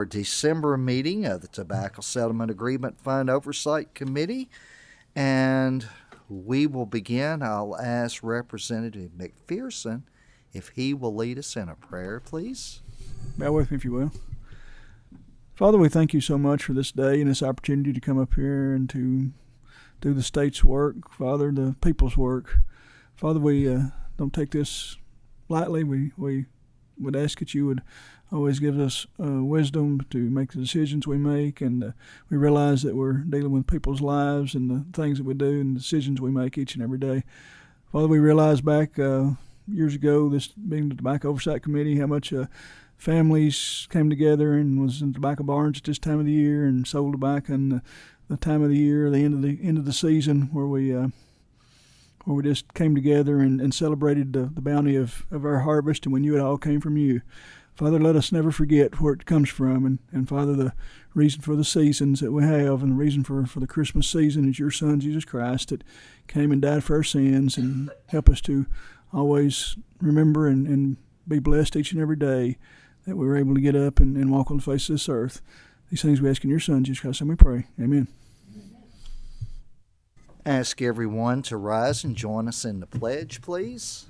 Our December meeting of the Tobacco Settlement Agreement Fund Oversight Committee, and we will begin. I'll ask Representative McPherson if he will lead us in a prayer, please. Bear with me if you will. Father, we thank you so much for this day and this opportunity to come up here and to do the state's work, Father, the people's work. Father, we don't take this lightly. We would ask that you would always give us wisdom to make the decisions we make, and we realize that we're dealing with people's lives and the things that we do and the decisions we make each and every day. Father, we realized back years ago, this being the Tobacco Oversight Committee, how much families came together and was in tobacco barns at this time of the year and sold tobacco, and the time of the year, the end of the season, where we just came together and celebrated the bounty of our harvest, and we knew it all came from you. Father, let us never forget where it comes from, and Father, the reason for the seasons that we have and the reason for the Christmas season is your Son, Jesus Christ, that came and died for our sins, and help us to always remember and be blessed each and every day that we were able to get up and walk on the face of this earth. These things we ask in your Son, Jesus Christ, and we pray. Amen. Ask everyone to rise and join us in the pledge, please.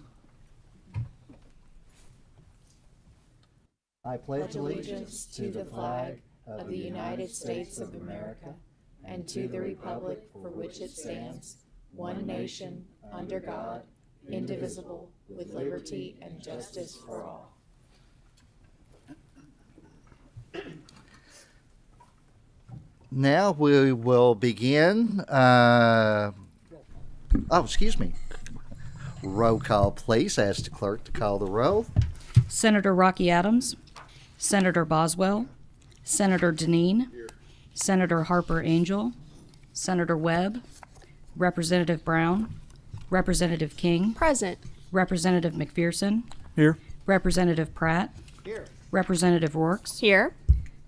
I pledge allegiance to the flag of the United States of America and to the republic for which it stands, one nation, under God, indivisible, with liberty and justice for all. Now we will begin. Roll call, please. Ask the clerk to call the roll. Senator Rocky Adams, Senator Boswell, Senator Deneen, Senator Harper Angel, Senator Webb, Representative Brown, Representative King, Present. Representative McPherson, Here. Representative Pratt, Here. Representative Rorks, Here.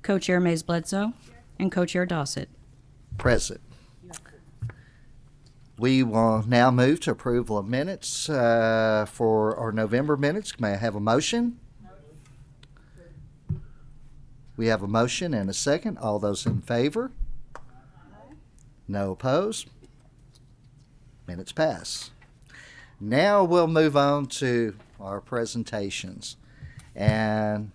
Co-Chair Mays Bledsoe, and Co-Chair Dossett. Present. We will now move to approval of minutes for our November minutes. May I have a motion? We have a motion and a second. All those in favor? No opposed? Minutes pass. Now we'll move on to our presentations and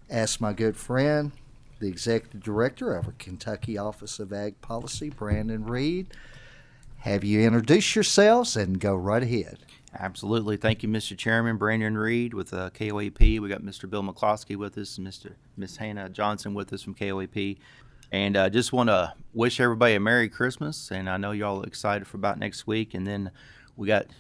ask my good friend, the Executive Director of our Kentucky Office of Ag Policy, Brandon Reed, have you introduce yourselves and go right ahead. Absolutely. Thank you, Mr. Chairman. Brandon Reed with KOAP. We got Mr. Bill McCloskey with us and Miss Hannah Johnson with us from KOAP. And I just want to wish everybody a Merry Christmas. And I know y'all are excited for about next week. And then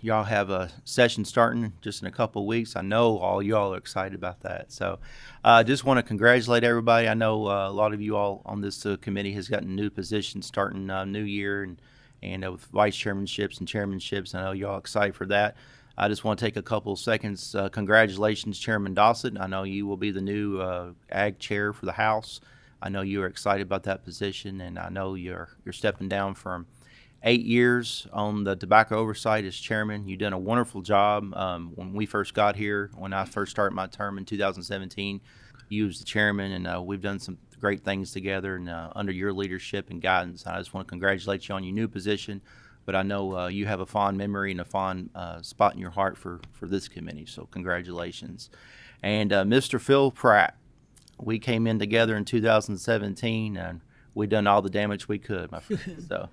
y'all have a session starting just in a couple of weeks. I know all y'all are excited about that. So I just want to congratulate everybody. I know a lot of you all on this committee has gotten new positions starting new year and with vice chairmanships and chairmanships. I know y'all are excited for that. I just want to take a couple of seconds. Congratulations, Chairman Dossett. I know you will be the new Ag Chair for the House. I know you are excited about that position, and I know you're stepping down from 8 years on the tobacco oversight as chairman. You've done a wonderful job. When we first got here, when I first started my term in 2017, you was the chairman, and we've done some great things together and under your leadership and guidance. I just want to congratulate you on your new position, but I know you have a fond memory and a fond spot in your heart for this committee, so congratulations. And Mr. Phil Pratt, we came in together in 2017, and we done all the damage we could, my friend. So.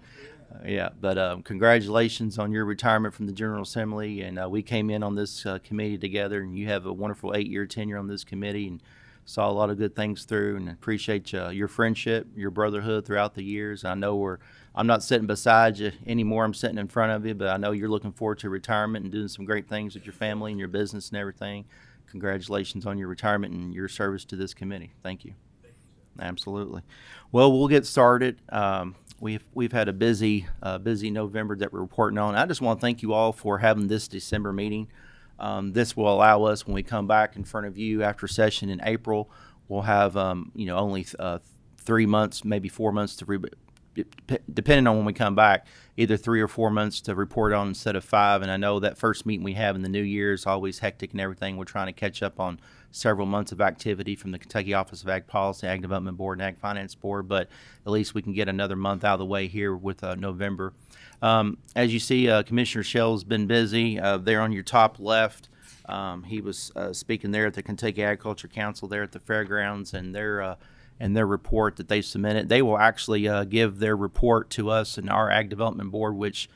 Yeah, but congratulations on your retirement from the General Assembly, and we came in on this committee together, and you have a wonderful 8-year tenure on this committee and saw a lot of good things through, and appreciate your friendship, your brotherhood throughout the years. I know I'm not sitting beside you anymore, I'm sitting in front of you, but I know you're looking forward to retirement and doing some great things with your family and your business and everything. Congratulations on your retirement and your service to this committee. Thank you. Absolutely. Well, we'll get started. We've had a busy November that we're reporting on. I just want to thank you all for having this December meeting. This will allow us, when we come back in front of you after session in April, we'll have only 3 months, maybe 4 months depending on when we come back, either 3 or 4 months to report on instead of 5. And I know that first meeting we have in the new year is always hectic and everything. We're trying to catch up on several months of activity from the Kentucky Office of Ag Policy, Ag Development Board, and Ag Finance Board, but at least we can get another month out of the way here with November. As you see, Commissioner Shell's been busy. There on your top left, he was speaking there at the Kentucky Agriculture Council there at the fairgrounds, and their report that they submitted. They will actually give their report to us and our Ag Development Board, which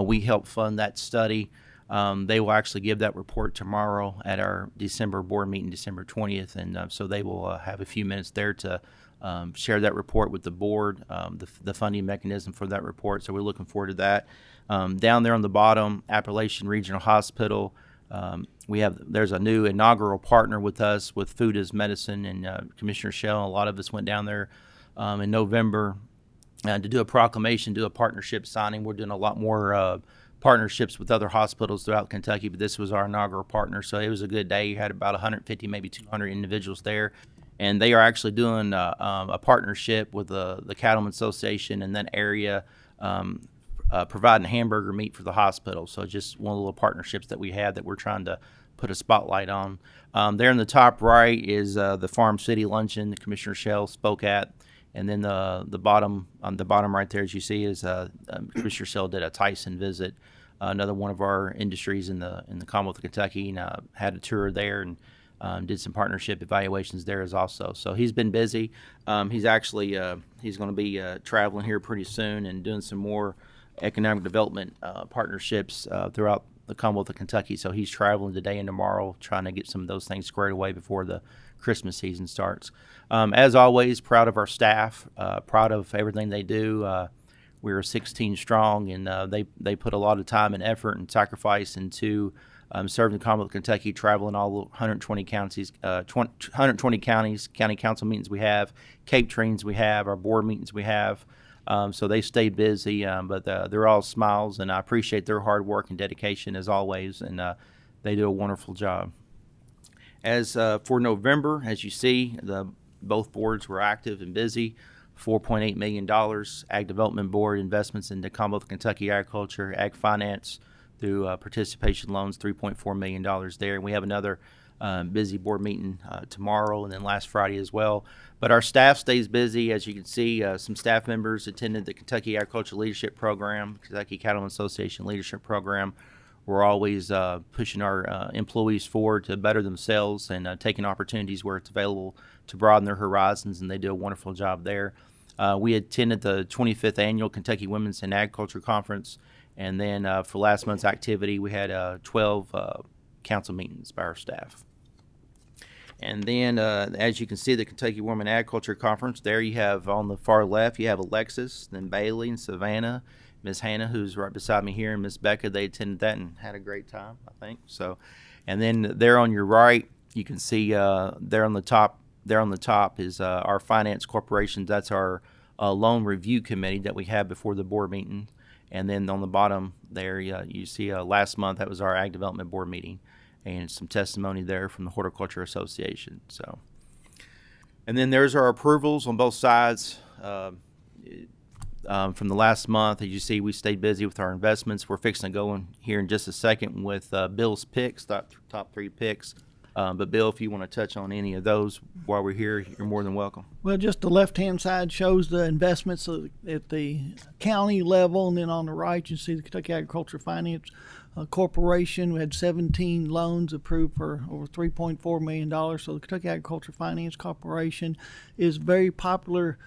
we help fund that study. They will actually give that report tomorrow at our December board meeting, December 20th, and so they will have a few minutes there to share that report with the board, the funding mechanism for that report. So we're looking forward to that. Down there on the bottom, Appalachian Regional Hospital. There's a new inaugural partner with us with Food as Medicine, and Commissioner Shell. A lot of us went down there in November to do a proclamation, do a partnership signing. We're doing a lot more partnerships with other hospitals throughout Kentucky, but this was our inaugural partner, so it was a good day. You had about 150, maybe 200 individuals there, and they are actually doing a partnership with the Cattlemen's Association in that area, providing hamburger meat for the hospital. So just one of the little partnerships that we had that we're trying to put a spotlight on. There in the top right is the Farm City Luncheon that Commissioner Shell spoke at. And then the bottom on the bottom right there, as you see, is Commissioner Shell did a Tyson visit, another one of our industries in the Commonwealth of Kentucky, and had a tour there and did some partnership evaluations there as also. So he's been busy. He's actually he's going to be traveling here pretty soon and doing some more economic development partnerships throughout the Commonwealth of Kentucky. So he's traveling today and tomorrow, trying to get some of those things squared away before the Christmas season starts. As always, proud of our staff, proud of everything they do. We're 16 strong, and they put a lot of time and effort and sacrifice into serving the Commonwealth of Kentucky, traveling all 120 counties, 120 counties, county council meetings we have, CAPE trainings we have, our board meetings we have. So they stay busy, but they're all smiles, and I appreciate their hard work and dedication as always, and they do a wonderful job. As for November, as you see, both boards were active and busy. $4.8 million, Ag Development Board investments into Commonwealth of Kentucky agriculture, Ag Finance through participation loans, $3.4 million there. And we have another busy board meeting tomorrow and then last Friday as well. But our staff stays busy. As you can see, some staff members attended the Kentucky Agriculture Leadership Program, Kentucky Cattlemen's Association Leadership Program. We're always pushing our employees forward to better themselves and taking opportunities where it's available to broaden their horizons, and they do a wonderful job there. We attended the 25th Annual Kentucky Women's and Agriculture Conference, and then for last month's activity, we had 12 council meetings by our staff. And then, as you can see, the Kentucky Women Agriculture Conference, there you have on the far left, you have Alexis, then Bailey and Savannah, Miss Hannah, who's right beside me here, and Miss Becca. They attended that and had a great time, I think. So, and then there on your right, you can see there on the top is our finance corporation. That's our loan review committee that we have before the board meeting. And then on the bottom there, you see last month that was our Ag Development Board meeting, and some testimony there from the Horticulture Association. So, and then there's our approvals on both sides. From the last month, as you see, we stayed busy with our investments. We're fixing to go in here in just a second with Bill's picks, top 3 picks. But Bill, if you want to touch on any of those while we're here, you're more than welcome. Well, just the left-hand side shows the investments at the county level, and then on the right you see the Kentucky Agriculture Finance Corporation. We had 17 loans approved for over $3.4 million. So the Kentucky Agriculture Finance Corporation is very popular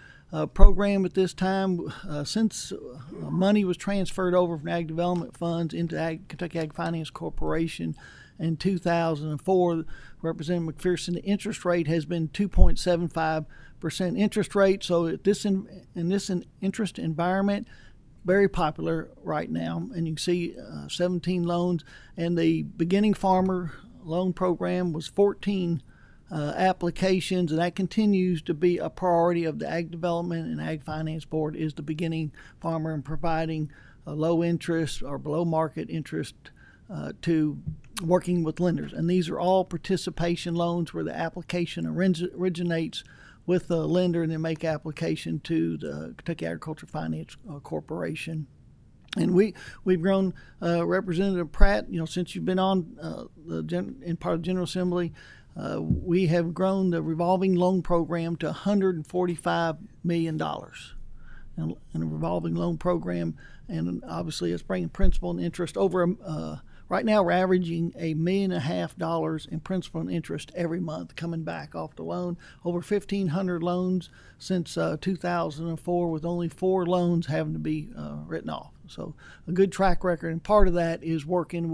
program at this time. Since money was transferred over from Ag Development Funds into Kentucky Ag Finance Corporation in 2004, Representative McPherson, the interest rate has been 2.75% interest rate. So in this interest environment, very popular right now. And you can see 17 loans, and the beginning farmer loan program was 14 applications, and that continues to be a priority of the Ag Development and Ag Finance Board, is the beginning farmer and providing low interest or below market interest to working with lenders. And these are all participation loans where the application originates with the lender and then make application to the Kentucky Agriculture Finance Corporation. And we've grown, Representative Pratt, since you've been on in part of the General Assembly, we have grown the revolving loan program to $145 million. In a revolving loan program, and obviously it's bringing principal and interest over. Right now, we're averaging $1.5 million in principal and interest every month coming back off the loan. Over 1,500 loans since 2004, with only 4 loans having to be written off. So a good track record, and part of that is working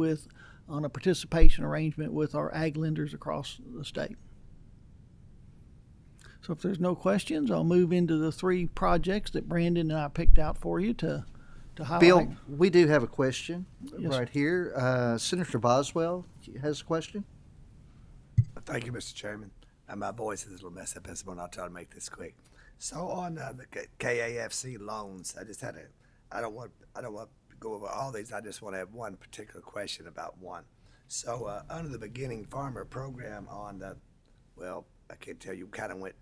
on a participation arrangement with our ag lenders across the state. So if there's no questions, I'll move into the 3 projects that Brandon and I picked out for you to highlight. Bill, we do have a question Yes, right here. Senator Boswell has a question. Thank you, Mr. Chairman. My voice is a little messed up this morning. I'll try to make this quick. So on the KAFC loans, I don't want to go over all these. I just want to have one particular question about one. So under the beginning farmer program on the, well, I can't tell you, you kind of went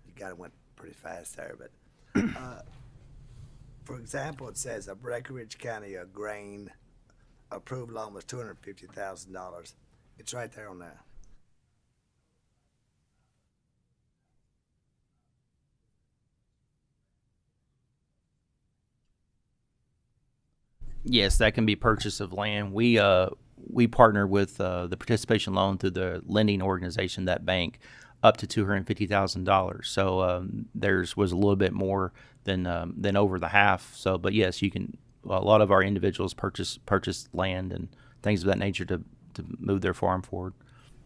pretty fast there, but for example, it says a Breckinridge County grain approved loan was $250,000. It's right there on that. Yes, that can be purchase of land. We partner with the participation loan through the lending organization, that bank, up to $250,000. So theirs was a little bit more than over the half. So, but yes, you can. A lot of our individuals purchase land and things of that nature to move their farm forward.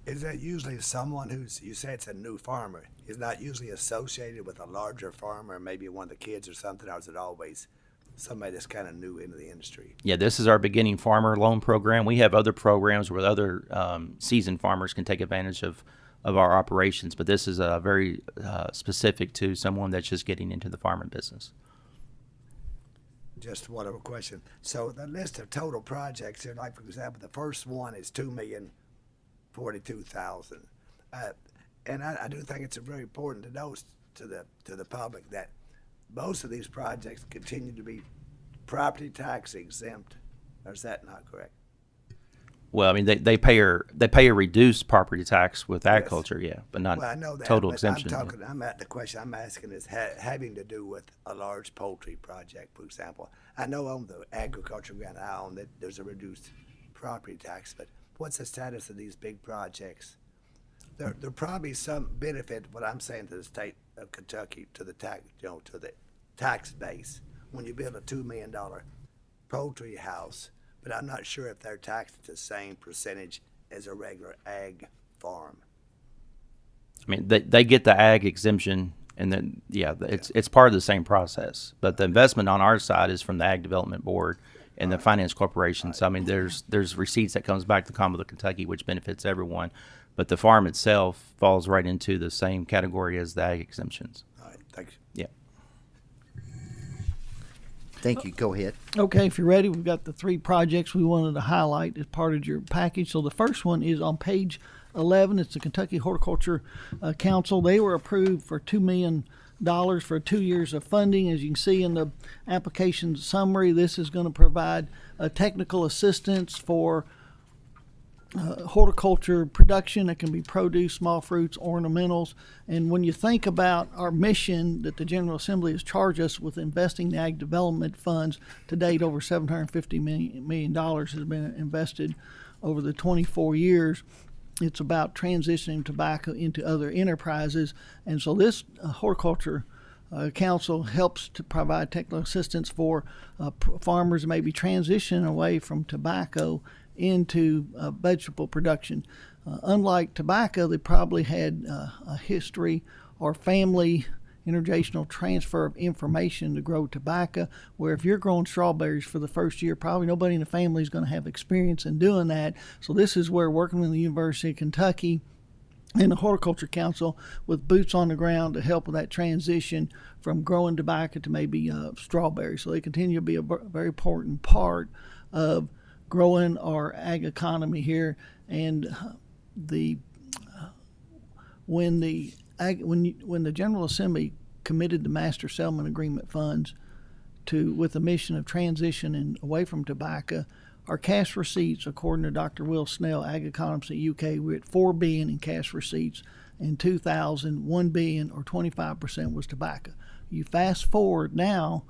Is that usually someone you say it's a new farmer, is not usually associated with a larger farmer, maybe one of the kids or something, or is it always somebody that's kind of new into the industry? Yeah, this is our beginning farmer loan program. We have other programs where other seasoned farmers can take advantage of our operations, but this is very specific to someone that's just getting into the farming business. Just one other question. So the list of total projects here, like for example, the first one is $2,042,000, and I do think it's very important to know to the public that most of these projects continue to be property tax exempt. Or is that not correct? Well, I mean, they pay a reduced property tax with agriculture, yeah, but not Well, I know that, total but exemption. the question I'm asking is having to do with a large poultry project, for example. I know on the agriculture ground I own that there's a reduced property tax, but what's the status of these big projects? There probably some benefit, what I'm saying, to the state of Kentucky, to the tax base when you build a $2 million poultry house, but I'm not sure if they're taxed at the same percentage as a regular ag farm. I mean, they get the ag exemption, and then it's part of the same process. But the investment on our side is from the Ag Development Board and the finance corporation. So I mean, there's receipts that comes back to Commonwealth of Kentucky, which benefits everyone. But the farm itself falls right into the same category as the ag exemptions. All right, thank you. Yeah. Thank you. Go ahead. Okay, if you're ready, we've got the 3 projects we wanted to highlight as part of your package. So the first one is on page 11. It's the Kentucky Horticulture Council. They were approved for $2 million for 2 years of funding. As you can see in the application summary, this is going to provide technical assistance for horticulture production. That can be produce, small fruits, ornamentals. And when you think about our mission that the General Assembly has charged us with investing in ag development funds, to date over $750 million has been invested over the 24 years. It's about transitioning tobacco into other enterprises. And so this horticulture council helps to provide technical assistance for farmers that may be transitioning away from tobacco into vegetable production. Unlike tobacco, they probably had a history or family intergenerational transfer of information to grow tobacco, where if you're growing strawberries for the first year, probably nobody in the family is going to have experience in doing that. So this is where working with the University of Kentucky and the Horticulture Council with boots on the ground to help with that transition from growing tobacco to maybe strawberries. So they continue to be a very important part of growing our ag economy here. And when the General Assembly committed the Master Settlement Agreement funds with the mission of transitioning away from tobacco, our cash receipts, according to Dr. Will Snell, ag economist at UK, we're at $4 billion in cash receipts In 2000, 1 billion or 25% was tobacco. You fast forward now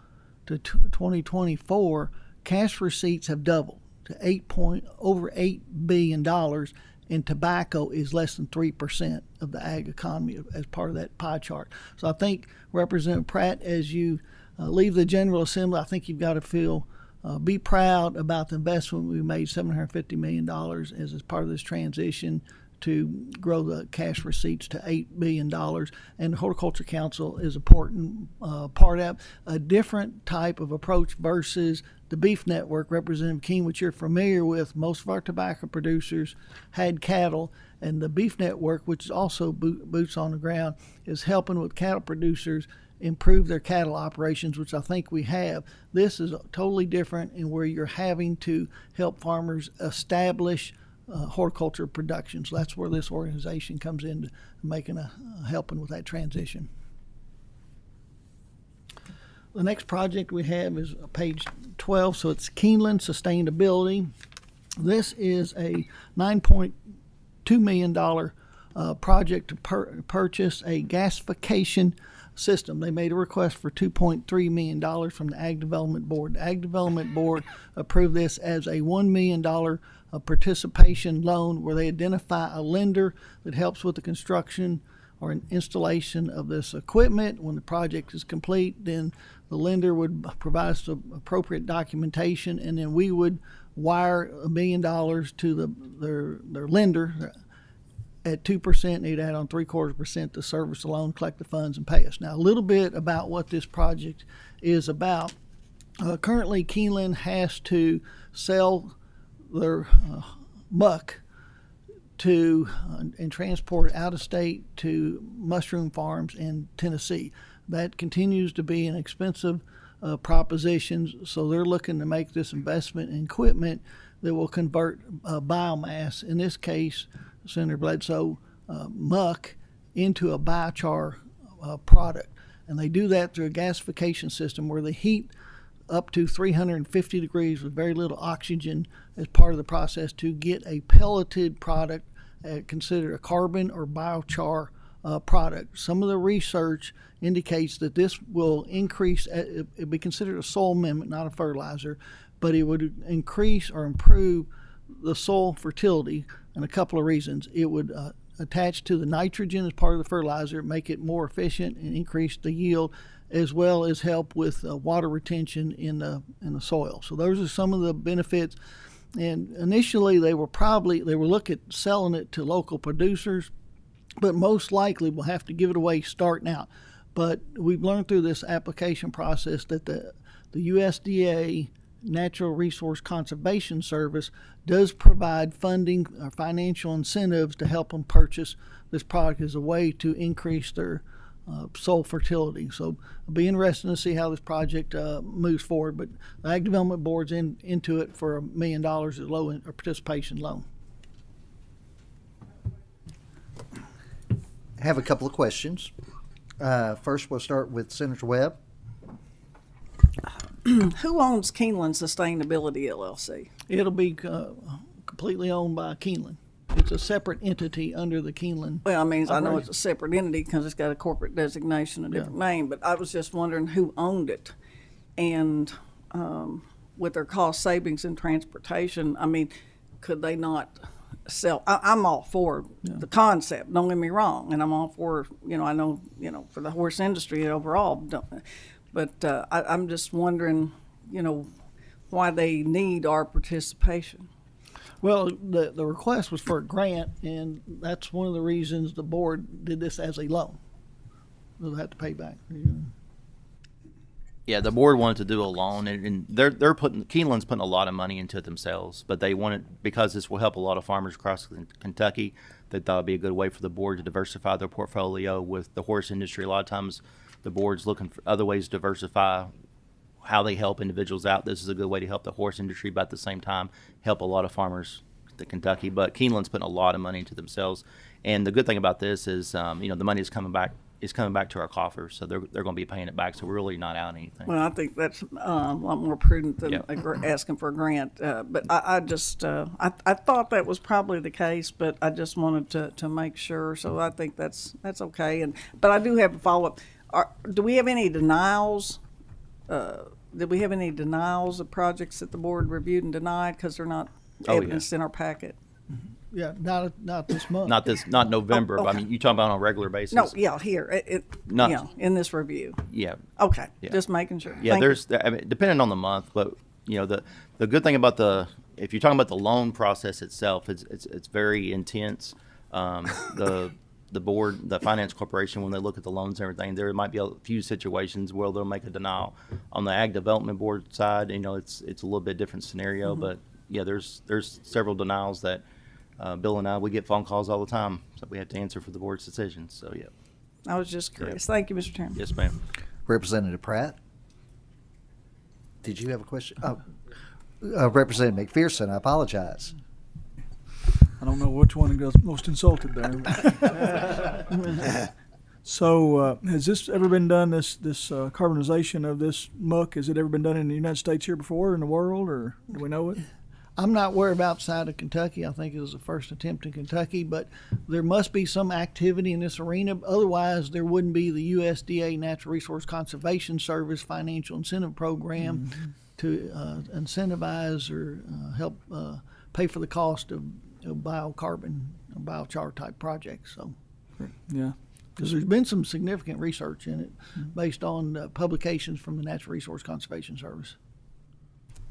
to 2024, cash receipts have doubled to over $8 billion, and tobacco is less than 3% of the ag economy as part of that pie chart. So I think, Representative Pratt, as you leave the General Assembly, I think you've got to be proud about the investment we made, $750 million as part of this transition to grow the cash receipts to $8 billion. And the Horticulture Council is an important part of a different type of approach versus the beef network. Representative King, which you're familiar with, most of our tobacco producers had cattle, and the beef network, which is also boots on the ground, is helping with cattle producers improve their cattle operations, which I think we have. This is totally different in where you're having to help farmers establish horticulture production. So that's where this organization comes in, to helping with that transition. The next project we have is page 12, so it's Keeneland Sustainability. This is a $9.2 million project to purchase a gasification system. They made a request for $2.3 million from the Ag Development Board. The Ag Development Board approved this as a $1 million participation loan, where they identify a lender that helps with the construction or an installation of this equipment. When the project is complete, then the lender would provide us the appropriate documentation, and then we would wire $1 million to their lender at 2%. They'd add on 0.75% to service the loan, collect the funds, and pay us. Now, a little bit about what this project is about. Currently, Keeneland has to sell their muck and transport it out of state to mushroom farms in Tennessee. That continues to be an expensive proposition, so they're looking to make this investment in equipment that will convert biomass, in this case, Senator Bledsoe, muck, into a biochar product. And they do that through a gasification system where they heat up to 350 degrees with very little oxygen as part of the process to get a pelleted product considered a carbon or biochar product. Some of the research indicates that this will increase, it'd be considered a soil amendment, not a fertilizer, but it would increase or improve the soil fertility, and a couple of reasons. It would attach to the nitrogen as part of the fertilizer, make it more efficient and increase the yield, as well as help with water retention in the soil. So those are some of the benefits. And initially they were looking at selling it to local producers, but most likely we'll have to give it away starting out. But we've learned through this application process that the USDA Natural Resource Conservation Service does provide funding or financial incentives to help them purchase this product as a way to increase their soil fertility. So it'll be interesting to see how this project moves forward. But the Ag Development Board's into it for $1 million as a participation loan. I have a couple of questions. First, we'll start with Senator Webb. Who owns Keeneland Sustainability LLC? It'll be completely owned by Keeneland. It's a separate entity under the Keeneland. Well, I mean, I know operation. it's a separate entity because it's got a corporate designation, a different name, but I was just wondering who owned it. And with their cost savings in transportation, I mean, could they not sell? I'm all for the concept, don't get me wrong, and I'm all for, I know, for the horse industry overall, but I'm just wondering, why they need our participation. Well, the request was for a grant, and that's one of the reasons the board did this as a loan. They'll have to pay back. Yeah, the board wanted to do a loan, and Keeneland's putting a lot of money into it themselves, but they wanted, because this will help a lot of farmers across Kentucky, they thought it'd be a good way for the board to diversify their portfolio with the horse industry. A lot of times the board's looking for other ways to diversify how they help individuals out. This is a good way to help the horse industry, but at the same time help a lot of farmers in Kentucky. But Keeneland's putting a lot of money into themselves, and the good thing about this is, the money is coming back it's coming back to our coffers, so they're going to be paying it back. So we're really not out anything. Well, I think that's a lot more prudent than Yep. asking for a grant. But I just I thought that was probably the case, but I just wanted to make sure. So I think that's okay. But I do have a follow up. Do we have any denials? Did we have any denials of projects that the board reviewed and denied because they're not Oh, yeah. evidenced in our packet? Yeah, not this month. Not November, but I okay. mean, you talking about on a regular basis? No, yeah, here, Not- in this review. Yeah. Okay, Yeah. just making sure. Yeah, Thank you. there's, I mean, depending on the month, but the good thing about if you're talking about the loan process itself, it's very intense. The board, the finance corporation, when they look at the loans and everything, there might be a few situations where they'll make a denial. On the ag development board side, it's a little bit different scenario, but yeah, there's several denials that Bill and we get phone calls all the time, so we have to answer for the board's decisions. So yeah, I was just curious. Thank you, Mr. Chairman. yes, ma'am. Representative Pratt, did you have a question? Representative McPherson, I apologize. I don't know which one got most insulted there. So, has this ever been done? This carbonization of this muck, has it ever been done in the United States here before, in the world, or do we know it? I'm not aware of outside of Kentucky. I think it was the first attempt in Kentucky, but there must be some activity in this arena. Otherwise, there wouldn't be the USDA Natural Resource Conservation Service financial incentive program to incentivize or help pay for the cost of biocarbon or biochar type projects. So, Yeah. because there's been some significant research in it based on publications from the Natural Resource Conservation Service.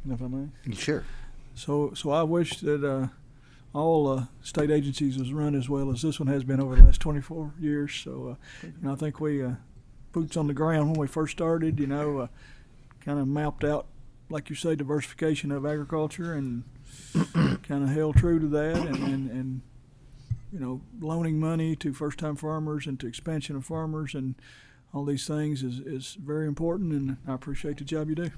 If I may. Sure. So I wish that all state agencies was run as well as this one has been over the last 24 years. So, I think we boots on the ground when we first started. Kind of mapped out, like you say, diversification of agriculture, and kind of held true to that, and loaning money to first-time farmers and to expansion of farmers and all these things is very important, and I appreciate the job you do.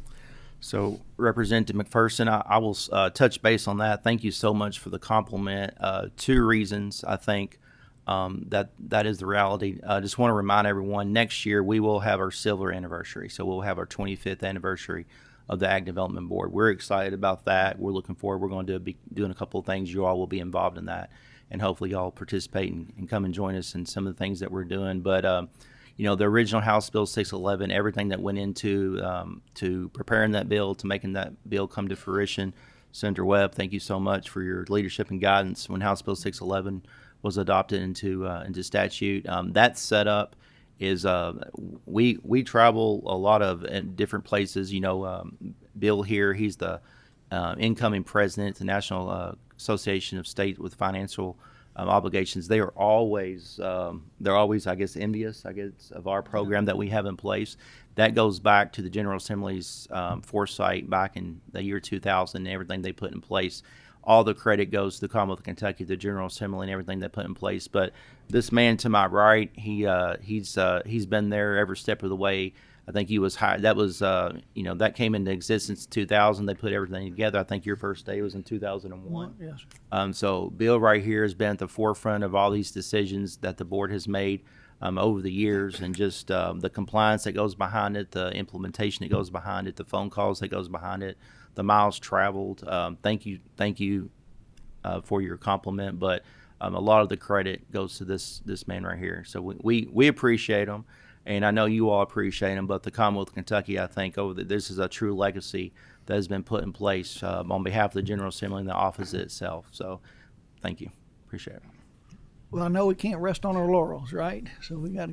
So, Representative McPherson, I will touch base on that. Thank you so much for the compliment. 2 reasons, I think, that is the reality. I just want to remind everyone, next year we will have our silver anniversary. So we'll have our 25th anniversary of the Ag Development Board. We're excited about that. We're looking forward. We're going to be doing a couple of things. You all will be involved in that, and hopefully y'all participate and come and join us in some of the things that we're doing. But the original House Bill 611, everything that went into to preparing that bill, to making that bill come to fruition. Senator Webb, thank you so much for your leadership and guidance when House Bill 611 was adopted into statute. That setup is we travel a lot of different places. Bill here, he's the incoming president, the National Association of States with Financial obligations. They're always, I guess, envious, of our program that we have in place. That goes back to the General Assembly's foresight back in the year 2000 and everything they put in place. All the credit goes to the Commonwealth of Kentucky, the General Assembly, and everything they put in place. But this man to my right, he's been there every step of the way. I think he was hired. That was, that came into existence in 2000. They put everything together. I think your first day was in 2001. Yes. So Bill right here has been at the forefront of all these decisions that the board has made over the years, and just the compliance that goes behind it, the implementation that goes behind it, the phone calls that goes behind it, the miles traveled. Thank you for your compliment, but a lot of the credit goes to this man right here. So we appreciate him. And I know you all appreciate them, but the Commonwealth of Kentucky, I think, this is a true legacy that has been put in place on behalf of the General Assembly and the office itself. So, thank you. Appreciate it. Well, I know we can't rest on our laurels, right? So we got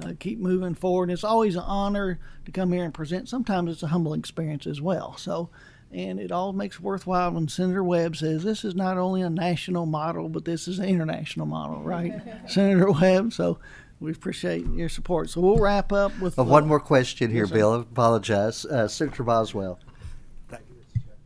to keep moving forward. It's always an honor to come here and present. Sometimes it's a humbling experience as well. So, and it all makes it worthwhile when Senator Webb says this is not only a national model, but this is an international model, right? Senator Webb, so we appreciate your support. So we'll wrap up with One more question here, Yes, sir. Bill. I apologize. Senator Boswell. Thank you, Mr. Chairman.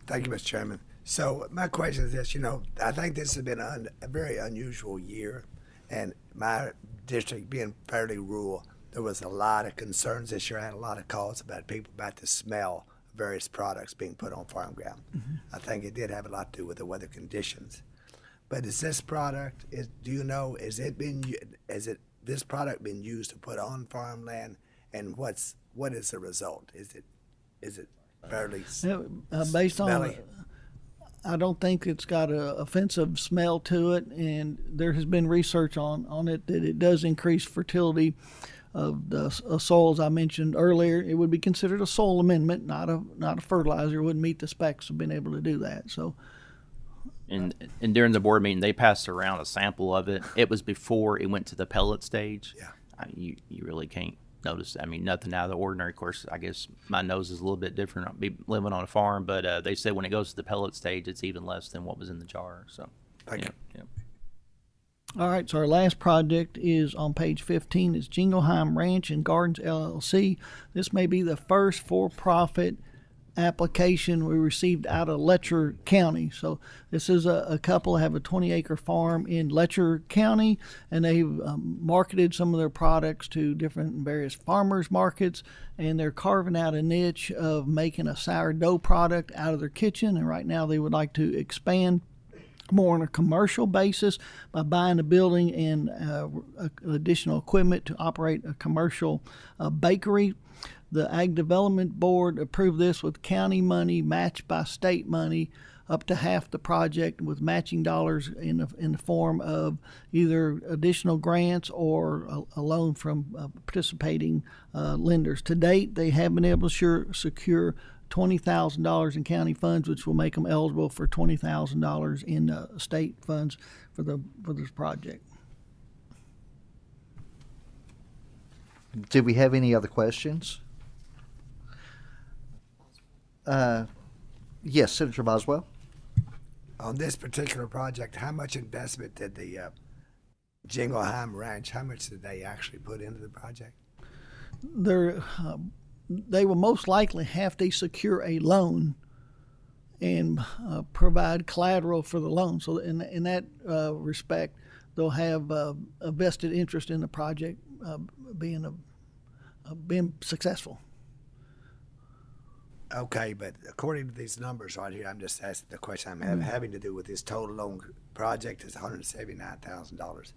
Thank you, Mr. Chairman. So my question is this, I think this has been a very unusual year, and my district being fairly rural, there was a lot of concerns this year. I had a lot of calls about people about the smell of various products being put on farm ground. Mm-hmm. I think it did have a lot to do with the weather conditions. But is this product, has it this product been used to put on farmland, and what is the result? Is it fairly Based on, smelly? I don't think it's got a offensive smell to it, and there has been research on it that it does increase fertility of the soils I mentioned earlier. It would be considered a soil amendment, not a fertilizer. It wouldn't meet the specs of being able to do that. So, And during the board meeting, they passed around a sample of it. It was before it went to the pellet stage. Yeah. You really can't notice. I mean, nothing out of the ordinary. Of course, I guess my nose is a little bit different. I'll be living on a farm, but they said when it goes to the pellet stage, it's even less than what was in the jar. So, Thank you. Yeah. all right. So our last project is on page 15. It's Jingleheimer Ranch and Gardens LLC. This may be the first for-profit application we received out of Letcher County. So this is a couple that have a 20-acre farm in Letcher County, and they've marketed some of their products to different various farmers markets, and they're carving out a niche of making a sourdough product out of their kitchen, and right now they would like to expand more on a commercial basis by buying a building and additional equipment to operate a commercial bakery. The Ag Development Board approved this with county money matched by state money up to half the project, with matching dollars in the form of either additional grants or a loan from participating lenders. To date, they have been able to secure $20,000 in county funds, which will make them eligible for $20,000 in state funds for this project. Do we have any other questions? Yes, Senator Boswell. On this particular project, how much investment did the Jingleheimer Ranch, how much did they actually put into the project? They will most likely have to secure a loan and provide collateral for the loan. So in that respect, they'll have a vested interest in the project being successful. Okay, but according to these numbers right here, I'm just asking the question I'm having to do with this total loan project is $179,000.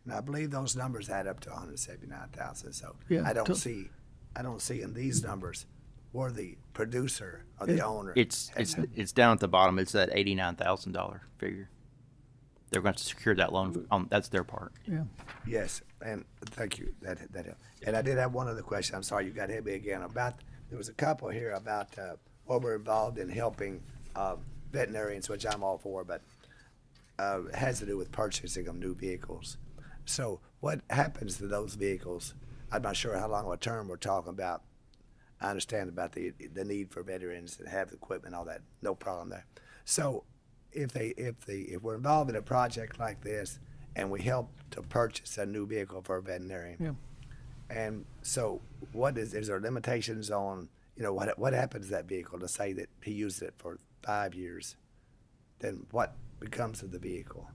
And I believe those numbers add up to $179,000. So Yeah, I don't see in these numbers where the producer or the owner. It's down at the bottom. It's that $89,000 figure. They're going to secure that loan. That's their part. Yeah. Yes, and thank you. That and I did have one other question. I'm sorry you got hit me again about. There was a couple here about what we're involved in helping veterinarians, which I'm all for, but it has to do with purchasing of new vehicles. So what happens to those vehicles? I'm not sure how long of a term we're talking about. I understand about the need for veterans to have the equipment, all that. No problem there. So if we're involved in a project like this and we help to purchase a new vehicle for a veterinarian, Yeah. and so is there limitations on, what happens to that vehicle? To say that he used it for 5 years, then what becomes of the vehicle?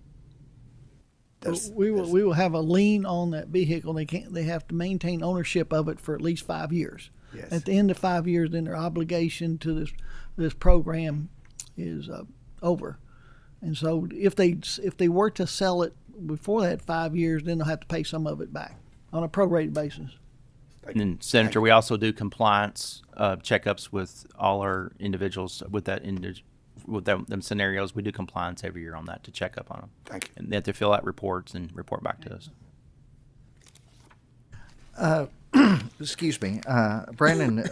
We will have a lien on that vehicle. They have to maintain ownership of it for at least 5 years. Yes. At the end of 5 years, then their obligation to this program is over. And so if they were to sell it before that 5 years, then they'll have to pay some of it back on a prorated basis. And then, Senator, we also do compliance checkups with all our individuals with them scenarios. We do compliance every year on that to check up on them. Thank you. And they have to fill out reports and report back to us. Excuse me, Brandon.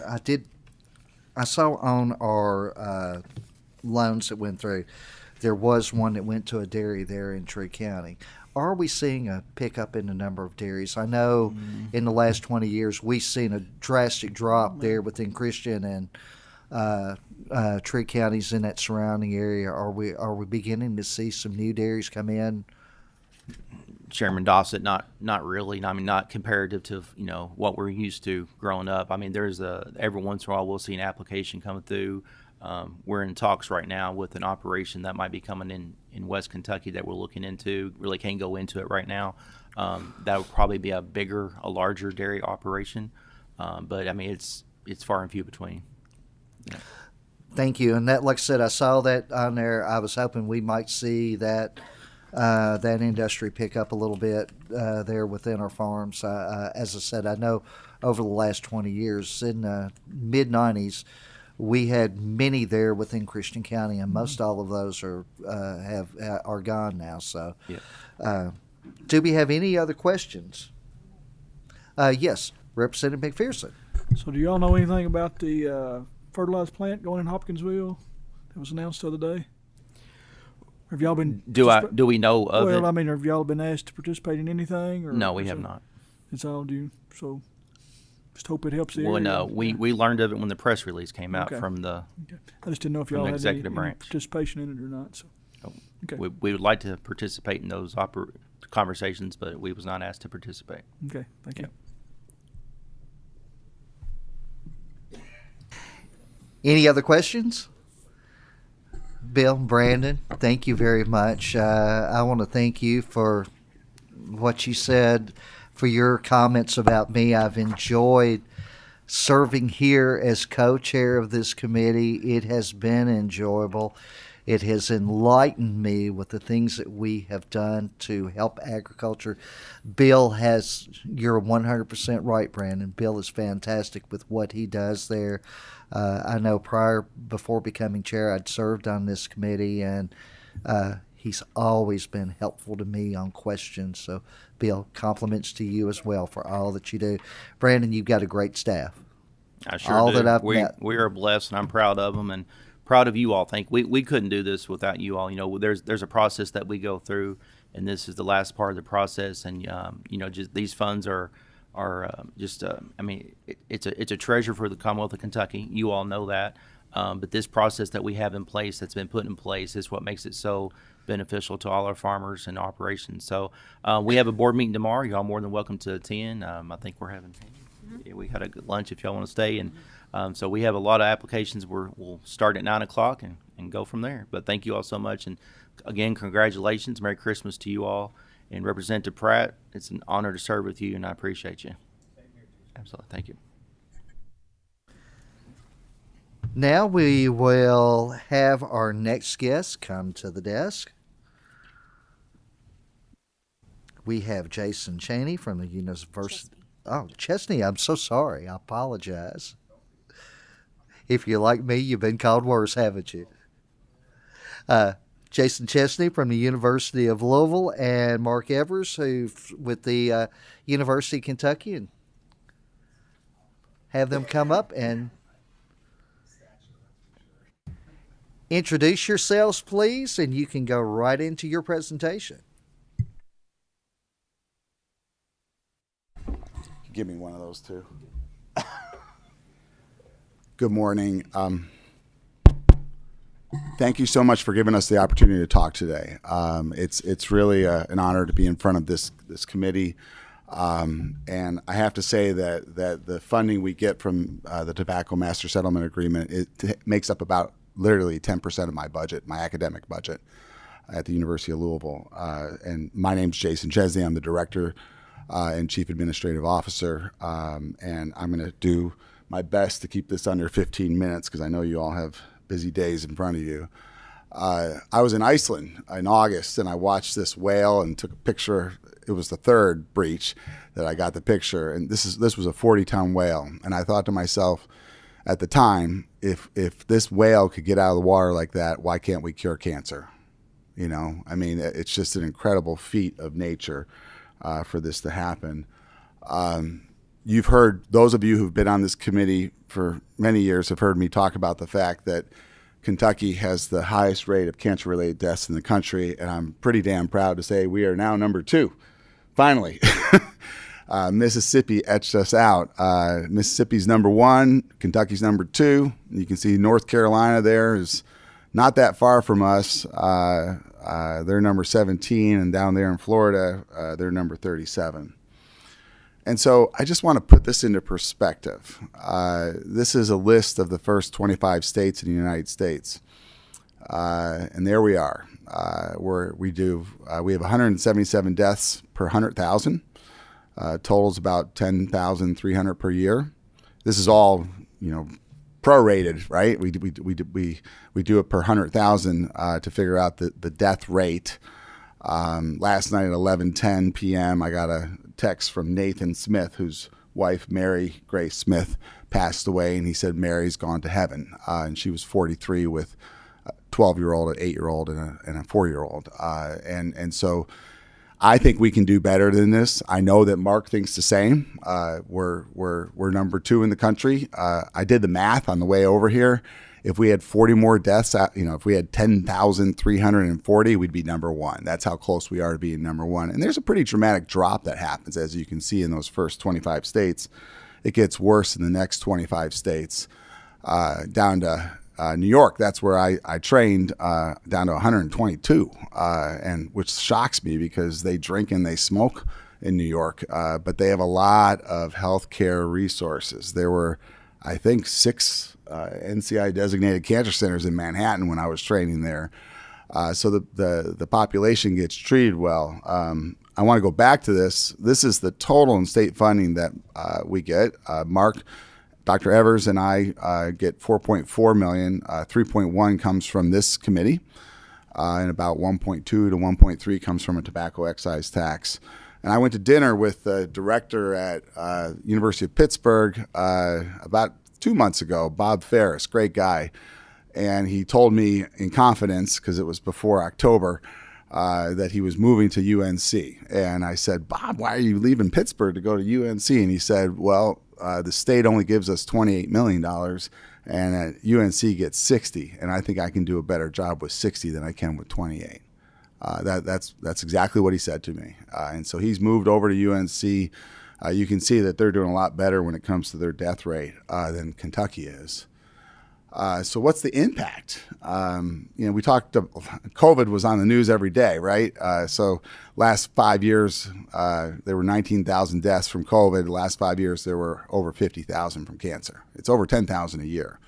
I saw on our loans that went through, there was one that went to a dairy there in Tree County. Are we seeing a pickup in the number of dairies? I know in the last 20 years we've seen a drastic drop there within Christian and Tree counties in that surrounding area. Are we beginning to see some new dairies come in? Chairman Dossett, not really. I mean, not comparative to what we're used to growing up. I mean, there's every once in a while we'll see an application coming through. We're in talks right now with an operation that might be coming in West Kentucky that we're looking into. Really can't go into it right now. That would probably be a larger dairy operation. But I mean, it's far and few between. Thank you. And that, like I said, I saw that on there. I was hoping we might see that that industry pick up a little bit there within our farms. As I said, I know over the last 20 years, in the mid 90s, we had many there within Christian County, and most all of those are gone now. So, do we have any other questions? Yes, Representative McPherson. So, do y'all know anything about the fertilizer plant going in Hopkinsville that was announced the other day? Have y'all been? Do we know of it? Well, I mean, have y'all been asked to participate in anything? Or No, we have not. It's all due. So, just hope it helps the Well, area. no, we learned of it when the press release came out Okay. from the. Okay. I just didn't know if From y'all the had executive any branch. participation in it or not. So, okay. We would like to participate in those conversations, but we was not asked to participate. Okay. Thank you. Any other questions? Bill, Brandon, thank you very much. I want to thank you for what you said, for your comments about me. I've enjoyed serving here as co-chair of this committee. It has been enjoyable. It has enlightened me with the things that we have done to help agriculture. Bill you're 100% right, Brandon. Bill is fantastic with what he does there. I know before becoming chair, I'd served on this committee, and he's always been helpful to me on questions. So, Bill, compliments to you as well for all that you do. Brandon, you've got a great staff. I sure all do. That I've we met. we are blessed, and I'm proud of them, and proud of you all. We couldn't do this without you all. You know, there's a process that we go through, and this is the last part of the process. And you know, just these funds are just I mean, it's a treasure for the Commonwealth of Kentucky. You all know that. But this process that we have in place, that's been put in place, is what makes it so beneficial to all our farmers and operations. So we have a board meeting tomorrow. Y'all more than welcome to attend. I think we're having. We had a good lunch if y'all want to stay, and so we have a lot of applications. We'll start at 9 o'clock and go from there. But thank you all so much, and again, congratulations, Merry Christmas to you all, and Representative Pratt. It's an honor to serve with you, and I appreciate you. Absolutely, thank you. Now we will have our next guest come to the desk. We have Jason Chaney from the University. Oh, Chesney, I'm so sorry. I apologize. If you're like me, you've been called worse, haven't you? Jason Chesney from the University of Louisville, and Mark Evers, who's with the University of Kentucky, and have them come up and introduce yourselves, please, and you can go right into your presentation. Give me one of those too. Good morning. Thank you so much for giving us the opportunity to talk today. It's really an honor to be in front of this committee, and I have to say that the funding we get from the Tobacco Master Settlement Agreement, it makes up about literally 10% of my budget, my academic budget at the University of Louisville. And my name's Jason Chesney. I'm the director and chief administrative officer, and I'm going to do my best to keep this under 15 minutes because I know you all have busy days in front of you. I was in Iceland in August, and I watched this whale and took a picture. It was the third breach that I got the picture, and this was a 40-ton whale. And I thought to myself at the time, if this whale could get out of the water like that, why can't we cure cancer? You know, I mean, it's just an incredible feat of nature for this to happen. You've heard, those of you who've been on this committee for many years have heard me talk about the fact that Kentucky has the highest rate of cancer-related deaths in the country, and I'm pretty damn proud to say we are now number 2. Finally, Mississippi etched us out. Mississippi's number 1, Kentucky's number 2. You can see North Carolina there is not that far from us. They're number 17, and down there in Florida, they're number 37. And so I just want to put this into perspective. This is a list of the first 25 states in the United States. And there we are. We have 177 deaths per 100,000. Totals about 10,300 per year. This is all, prorated, right? We do it per 100,000 to figure out the death rate. Last night at 11:10 p.m., I got a text from Nathan Smith, whose wife, Mary Grace Smith, passed away, and he said Mary's gone to heaven. And she was 43 with a 12-year-old, an 8-year-old, and a 4-year-old. And so I think we can do better than this. I know that Mark thinks the same. We're number 2 in the country. I did the math on the way over here. If we had 40 more deaths, if we had 10,340, we'd be number 1. That's how close we are to being number 1. And there's a pretty dramatic drop that happens, as you can see in those first 25 states. It gets worse in the next 25 states, down to New York. That's where I trained, down to 122, and which shocks me because they drink and they smoke in New York, but they have a lot of healthcare resources. There were, I think, 6 NCI designated cancer centers in Manhattan when I was training there. So the population gets treated well. I want to go back to this. This is the total in state funding that we get. Dr. Evers and I get $4.4 million. 3.1 comes from this committee, and about 1.2 to 1.3 comes from a tobacco excise tax. And I went to dinner with the director at University of Pittsburgh about 2 months ago, Bob Ferris, great guy. And he told me in confidence, because it was before October, that he was moving to UNC. And I said, Bob, why are you leaving Pittsburgh to go to UNC? And he said, well, the state only gives us $28 million, and UNC gets 60. And I think I can do a better job with 60 than I can with 28. That's exactly what he said to me. And so he's moved over to UNC. You can see that they're doing a lot better when it comes to their death rate than Kentucky is. So what's the impact? We talked, COVID was on the news every day, right? So last 5 years, there were 19,000 deaths from COVID. The last 5 years, there were over 50,000 from cancer. It's over 10,000 a year.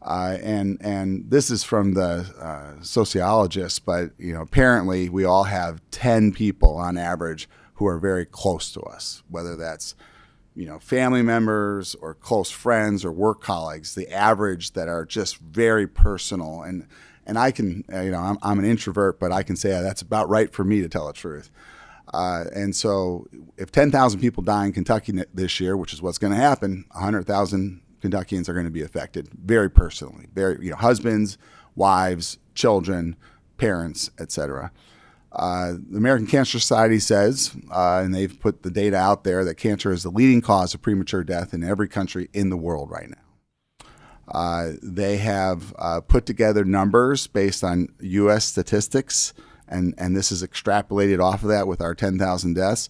And this is from the sociologists, but apparently we all have 10 people on average who are very close to us, whether that's family members or close friends or work colleagues. The average that are just very personal, and I can I'm an introvert, but I can say that's about right for me to tell the truth. And so if 10,000 people die in Kentucky this year, which is what's going to happen, 100,000 Kentuckians are going to be affected very personally, very husbands, wives, children, parents, etc. The American Cancer Society says, and they've put the data out there, that cancer is the leading cause of premature death in every country in the world right now. They have put together numbers based on U.S. statistics, and this is extrapolated off of that with our 10,000 deaths.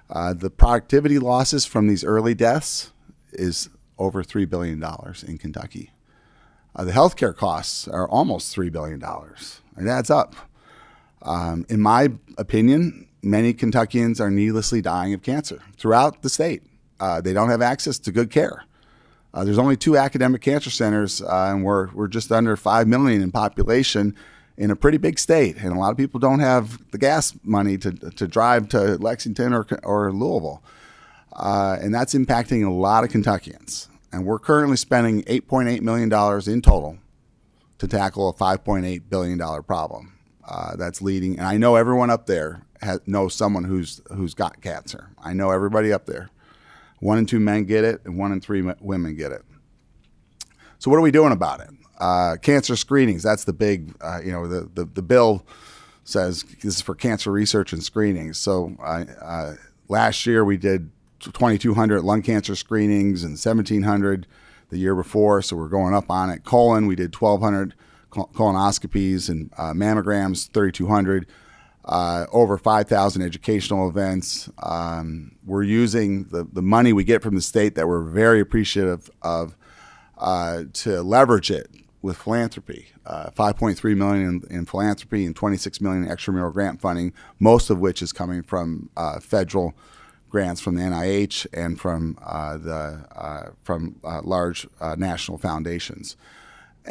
The productivity losses from these early deaths is over $3 billion in Kentucky. The healthcare costs are almost $3 billion. It adds up. In my opinion, many Kentuckians are needlessly dying of cancer throughout the state. They don't have access to good care. There's only 2 academic cancer centers, and we're just under 5 million in population in a pretty big state. And a lot of people don't have the gas money to drive to Lexington or Louisville. And that's impacting a lot of Kentuckians. And we're currently spending $8.8 million in total to tackle a $5.8 billion problem. That's leading, and I know everyone up there knows someone who's got cancer. I know everybody up there. 1 in 2 men get it, and 1 in 3 women get it. So what are we doing about it? Cancer screenings. That's the big. The bill says this is for cancer research and screenings. So last year we did 2,200 lung cancer screenings and 1,700 the year before. So we're going up on it. Colon, we did 1,200. Colonoscopies and mammograms, 3,200, over 5,000 educational events. We're using the money we get from the state that we're very appreciative of to leverage it with philanthropy. $5.3 million in philanthropy and $26 million in extramural grant funding, most of which is coming from federal grants from the NIH and from large national foundations.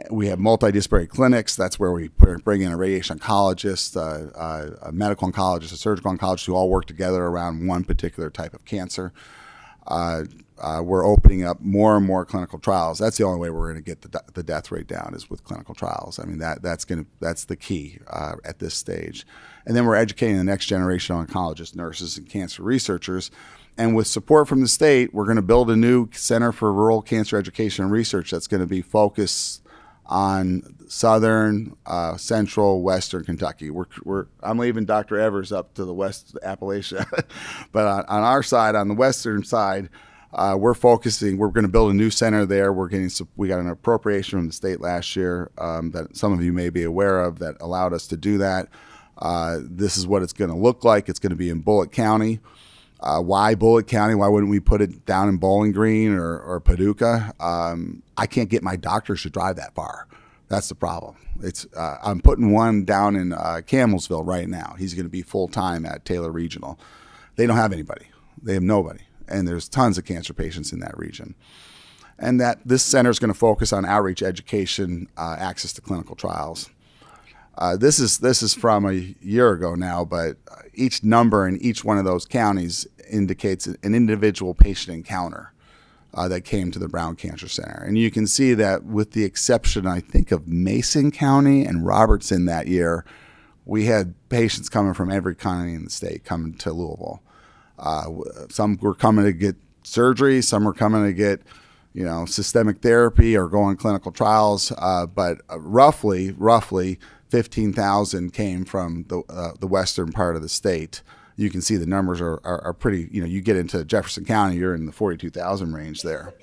We have multidisciplinary clinics. That's where we bring in a radiation oncologist, a medical oncologist, a surgical oncologist who all work together around one particular type of cancer. we're opening up more and more clinical trials. That's the only way we're going to get the death rate down, is with clinical trials. I mean, that's the key at this stage. And then we're educating the next generation of oncologists, nurses, and cancer researchers. And with support from the state, we're going to build a new Center for Rural Cancer Education and Research that's going to be focused on southern, central, western Kentucky. I'm leaving Dr. Evers up to the west Appalachia, but on our side, on the western side, we're focusing. We're going to build a new center there. We got an appropriation from the state last year that some of you may be aware of that allowed us to do that. This is what it's going to look like. It's going to be in Bullitt County. Why Bullitt County? Why wouldn't we put it down in Bowling Green or Paducah? I can't get my doctors to drive that far. That's the problem. I'm putting one down in Camelsville right now. He's going to be full-time at Taylor Regional. They don't have anybody. They have nobody. And there's tons of cancer patients in that region. And that this center is going to focus on outreach, education, access to clinical trials. This is from a year ago now, but each number in each one of those counties indicates an individual patient encounter that came to the Brown Cancer Center. And you can see that with the exception, I think, of Mason County and Robertson that year, we had patients coming from every county in the state coming to Louisville. Some were coming to get surgery, some were coming to get systemic therapy or go on clinical trials, but roughly 15,000 came from the western part of the state. You can see the numbers are pretty, you get into Jefferson County, you're in the 42,000 range there.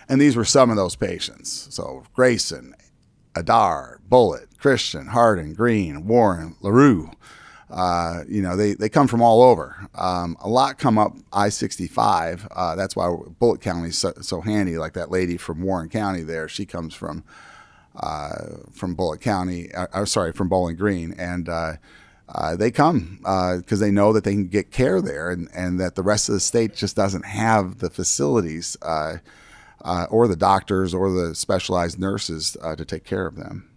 And these were some of those patients. So Grayson, Adar, Bullitt, Christian, Hardin, Green, Warren, LaRue, they come from all over. A lot come up I-65. That's why Bullitt County is so handy. Like that lady from Warren County there, she comes from Bullitt County, from Bowling Green, and they come because they know that they can get care there, and that the rest of the state just doesn't have the facilities or the doctors or the specialized nurses to take care of them.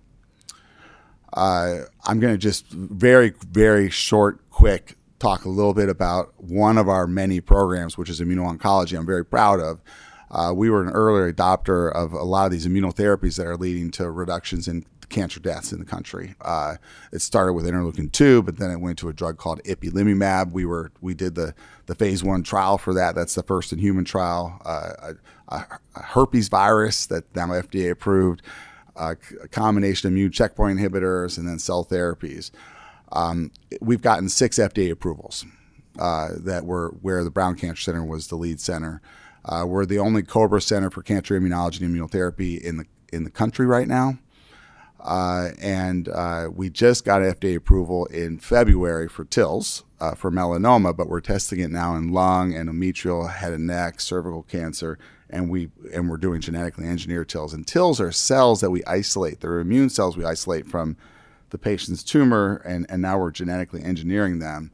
I'm going to just very, very short, quick talk a little bit about one of our many programs, which is immuno-oncology. I'm very proud of. We were an early adopter of a lot of these immunotherapies that are leading to reductions in cancer deaths in the country. It started with interleukin-2, but then it went to a drug called ipilimumab. We did the phase 1 trial for that. That's the first in human trial. A herpes virus that now FDA approved, a combination of immune checkpoint inhibitors, and then cell therapies. We've gotten 6 FDA approvals that were where the Brown Cancer Center was the lead center. We're the only COBRA center for cancer immunology and immunotherapy in the country right now. And we just got FDA approval in February for TILs for melanoma, but we're testing it now in lung, endometrial, head and neck, cervical cancer, and we're doing genetically engineered TILs. And TILs are cells that we isolate. They're immune cells we isolate from the patient's tumor, and now we're genetically engineering them.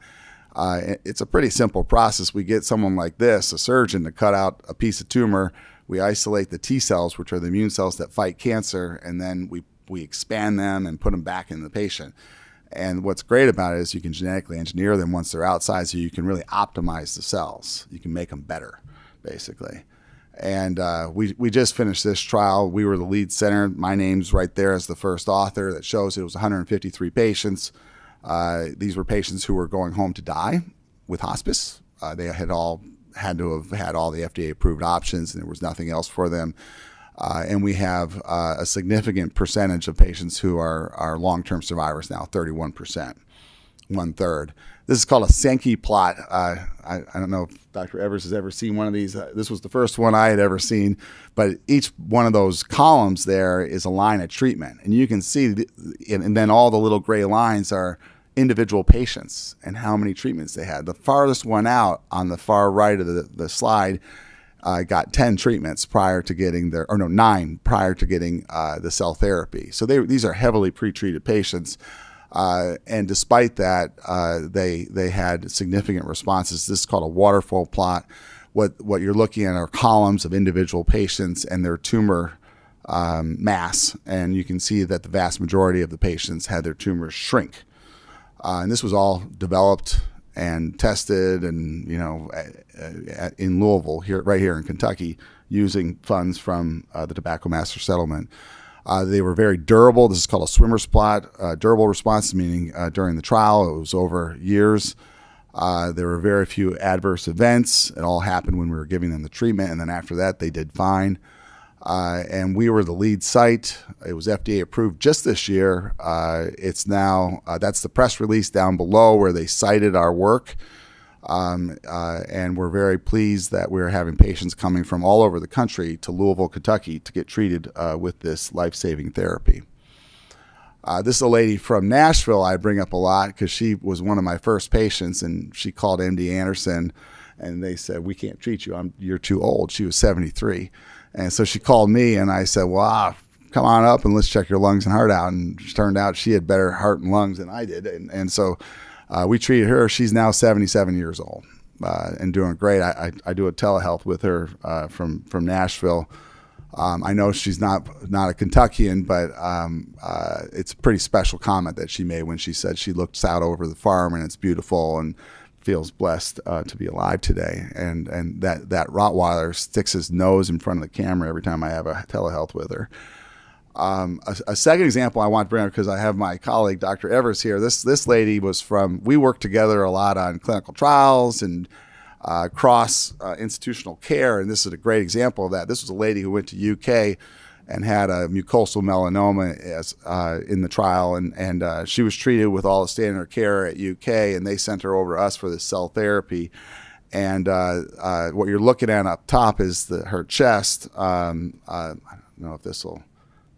It's a pretty simple process. We get someone like this, a surgeon, to cut out a piece of tumor. We isolate the T cells, which are the immune cells that fight cancer, and then we expand them and put them back in the patient. And what's great about it is you can genetically engineer them once they're outside, so you can really optimize the cells. You can make them better, basically. And we just finished this trial. We were the lead center. My name's right there as the first author that shows it was 153 patients. These were patients who were going home to die with hospice. They had to have had all the FDA-approved options, and there was nothing else for them. And we have a significant percentage of patients who are long-term survivors now, 31%, 1/3. This is called a Sankey plot. I don't know if Dr. Evers has ever seen one of these. This was the first one I had ever seen, but each one of those columns there is a line of treatment. And you can see, and then all the little gray lines are individual patients and how many treatments they had. The farthest one out on the far right of the slide got 10 treatments prior to getting 9 prior to getting the cell therapy. So these are heavily pretreated patients. And despite that, they had significant responses. This is called a waterfall plot. What you're looking at are columns of individual patients and their tumor mass, and you can see that the vast majority of the patients had their tumors shrink. And this was all developed and tested, and in Louisville, right here in Kentucky, using funds from the Tobacco Master Settlement. They were very durable. This is called a swimmer's plot. Durable response, meaning during the trial, it was over years. There were very few adverse events. It all happened when we were giving them the treatment, and then after that, they did fine. And we were the lead site. It was FDA approved just this year. It's now, that's the press release down below where they cited our work. And we're very pleased that we're having patients coming from all over the country to Louisville, Kentucky to get treated with this life-saving therapy. This is a lady from Nashville I bring up a lot because she was one of my first patients, and she called MD Anderson, and they said, "We can't treat you. You're too old." She was 73. And so she called me, and I said, "Well, come on up and let's check your lungs and heart out." And it turned out she had better heart and lungs than I did. And so we treated her. She's now 77 years old and doing great. I do a telehealth with her from Nashville. I know she's not a Kentuckian, but it's a pretty special comment that she made when she said she looks out over the farm and it's beautiful and feels blessed to be alive today. And that Rottweiler sticks his nose in front of the camera every time I have a telehealth with her. A second example I want to bring up, because I have my colleague, Dr. Evers, here. This lady was we worked together a lot on clinical trials and institutional care, and this is a great example of that. This was a lady who went to UK and had a mucosal melanoma in the trial, and she was treated with all the standard care at UK, and they sent her over to us for this cell therapy. And what you're looking at up top is her chest. I don't know if this will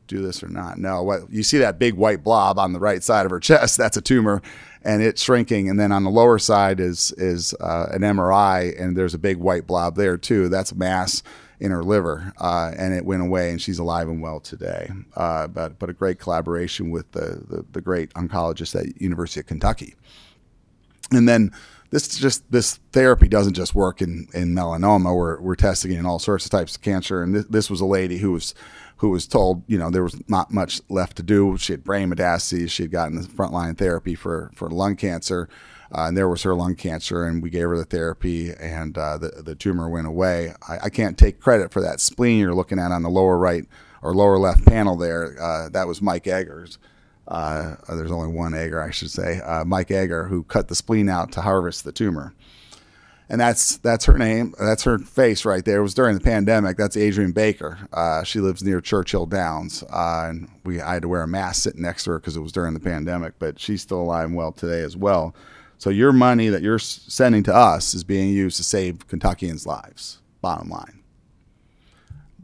do this or not. No, you see that big white blob on the right side of her chest? That's a tumor, and it's shrinking. And then on the lower side is an MRI, and there's a big white blob there too. That's a mass in her liver, and it went away, and she's alive and well today. But a great collaboration with the great oncologist at University of Kentucky. And then this therapy doesn't just work in melanoma. We're testing it in all sorts of types of cancer. And this was a lady who was told, there was not much left to do. She had brain metastases. She had gotten the frontline therapy for lung cancer, and there was her lung cancer, and we gave her the therapy, and the tumor went away. I can't take credit for that spleen you're looking at on the lower right or lower left panel there. That was Mike Eggers. There's only one Egger, I should say. Mike Egger, who cut the spleen out to harvest the tumor. And that's her name. That's her face right there. It was during the pandemic. That's Adrienne Baker. She lives near Churchill Downs. And I had to wear a mask sitting next to her because it was during the pandemic, but she's still alive and well today as well. So your money that you're sending to us is being used to save Kentuckians' lives, bottom line.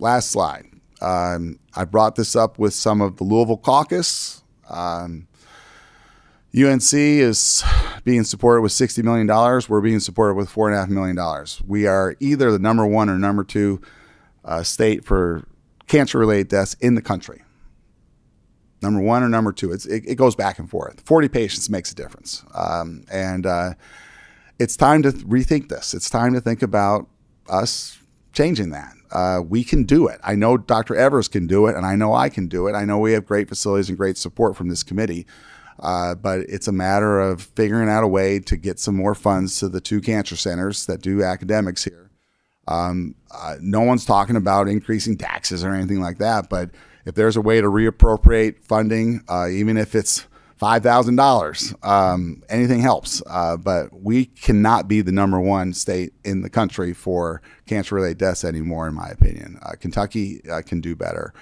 Last slide. I brought this up with some of the Louisville caucus. UNC is being supported with $60 million. We're being supported with $4.5 million. We are either the number one or number two state for cancer-related deaths in the country. Number one or number two. It goes back and forth. 40 patients makes a difference. And it's time to rethink this. It's time to think about us changing that. We can do it. I know Dr. Evers can do it, and I know I can do it. I know we have great facilities and great support from this committee. But it's a matter of figuring out a way to get some more funds to the two cancer centers that do academics here. No one's talking about increasing taxes or anything like that, but if there's a way to reappropriate funding, even if it's $5,000, anything helps. But we cannot be the number one state in the country for cancer-related deaths anymore, in my opinion. Kentucky can do better.